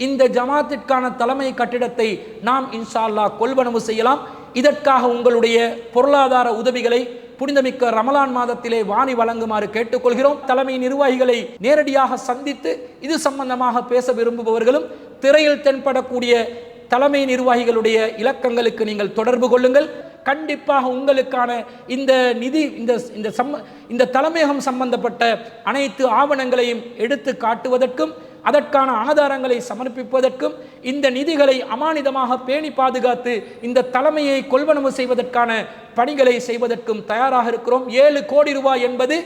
இந்த ஜமாத்திற்கான தலைமை கட்டிடத்தை நாம் இன்ஷா அல்லாஹ் கொள்வனவு செய்யலாம். இதற்காக உங்களுடைய பொருளாதார உதவிகளை புனிதமிக்க ரமலான் மாதத்திலே வாணி வழங்குமாறு கேட்டுக்கொள்கிறோம். தலைமை நிர்வாகிகளை நேரடியாக சந்தித்து இது சம்பந்தமாக பேச விரும்புபவர்களும் திரையில் தென்படக்கூடிய தலைமை நிர்வாகிகளுடைய இலக்கங்களுக்கு நீங்கள் தொடர்பு கொள்ளுங்கள். கண்டிப்பாக உங்களுக்கான இந்த நிதி இந்த தலைமையகம் சம்பந்தப்பட்ட அனைத்து ஆவணங்களையும் எடுத்து காட்டுவதற்கும் அதற்கான ஆதாரங்களை சமர்ப்பிப்பதற்கும் இந்த நிதிகளை அமானிதமாக பேணி பாதுகாத்து இந்த தலைமையை கொள்வனவு செய்வதற்கான பணிகளை செய்வதற்கும் தயாராக இருக்கிறோம். 7 கோடி ரூபாய் என்பது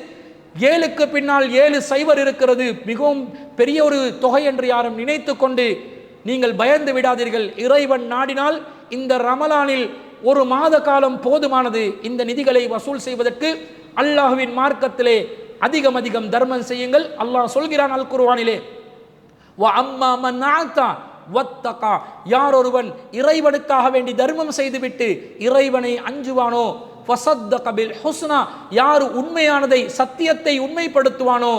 7க்கு பின்னால் 7 சைவர் இருக்கிறது, மிகவும் பெரிய ஒரு தொகை என்று யாரும் நினைத்து கொண்டு நீங்கள் பயந்து விடாதீர்கள். இறைவன் நாடினால் இந்த ரமலானில் 1 மாத காலம் போதுமானது இந்த நிதிகளை வசூல் செய்வதற்கு. அல்லாஹ்வின் மார்க்கத்திலே அதிகம் தர்மம் செய்யுங்கள். அல்லாஹ் சொல்கிறான் அல் குர்ஆனிலே, வ அம்மா மன் ஆதா வத்தகா, யார் ஒருவன் இறைவனுக்காக வேண்டி தர்மம் செய்துவிட்டு இறைவனை அஞ்சுவானோ, ஃபஸத்தக பில் ஹுஸ்னா, யார் உண்மையானதை சத்தியத்தை உண்மைப்படுத்துவானோ,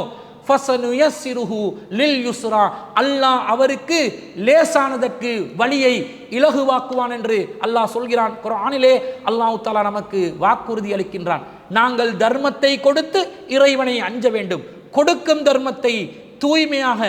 ஃபஸனுயஸ்ஸிருஹு லில் யுஸ்ரா, அல்லாஹ் அவருக்கு லேசானதற்கு வழியை இலகுவாக்குவான் என்று அல்லாஹ் சொல்கிறான். குர்ஆனிலே அல்லாஹ் தஆலா நமக்கு வாக்குறுதி அளிக்கின்றான். நாங்கள் தர்மத்தை கொடுத்து இறைவனை அஞ்ச வேண்டும். கொடுக்கும் தர்மத்தை தூய்மையாக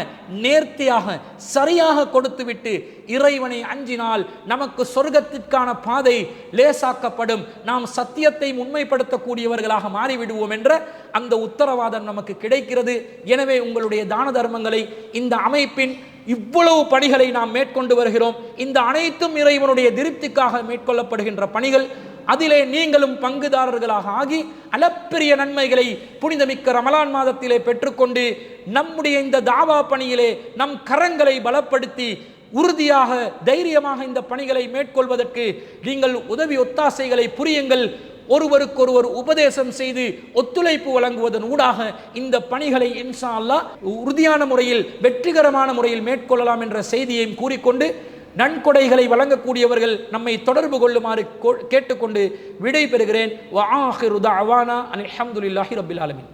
நேர்த்தியாக சரியாக கொடுத்துவிட்டு இறைவனை அஞ்சினால் நமக்கு சொர்க்கத்திற்கான பாதை லேசாக்கப்படும், நாம் சத்தியத்தை உண்மைப்படுத்தக்கூடியவர்களாக மாறிவிடுவோம் என்ற அந்த உத்தரவாதம் நமக்கு கிடைக்கிறது. எனவே உங்களுடைய தான தர்மங்களை, இந்த அமைப்பின் இவ்வளவு பணிகளை நாம் மேற்கொண்டு வருகிறோம். இந்த அனைத்தும் இறைவனுடைய திருப்திக்காக மேற்கொள்ளப்படுகின்ற பணிகள். அதிலே நீங்களும் பங்குதாரர்களாக ஆகி அளப்பெரிய நன்மைகளை புனிதமிக்க ரமலான் மாதத்திலே பெற்றுக்கொண்டு நம்முடைய இந்த தாவா பணியிலே நம் கரங்களை பலப்படுத்தி உறுதியாக தைரியமாக இந்த பணிகளை மேற்கொள்வதற்கு நீங்கள் உதவி ஒத்தாசைகளை புரியுங்கள். ஒருவருக்கொருவர் உபதேசம் செய்து ஒத்துழைப்பு வழங்குவதன் ஊடாக இந்த பணிகளை இன்ஷா அல்லாஹ் உறுதியான முறையில் வெற்றிகரமான முறையில் மேற்கொள்ளலாம் என்ற செய்தியையும் கூறிக்கொண்டு நன்கொடைகளை வழங்கக்கூடியவர்கள் நம்மை தொடர்பு கொள்ளுமாறு கேட்டுக்கொண்டு விடை பெறுகிறேன். வ ஆகிரு தஅவானா அல்ஹம்துலில்லாஹி ரப்பில் ஆலமீன்.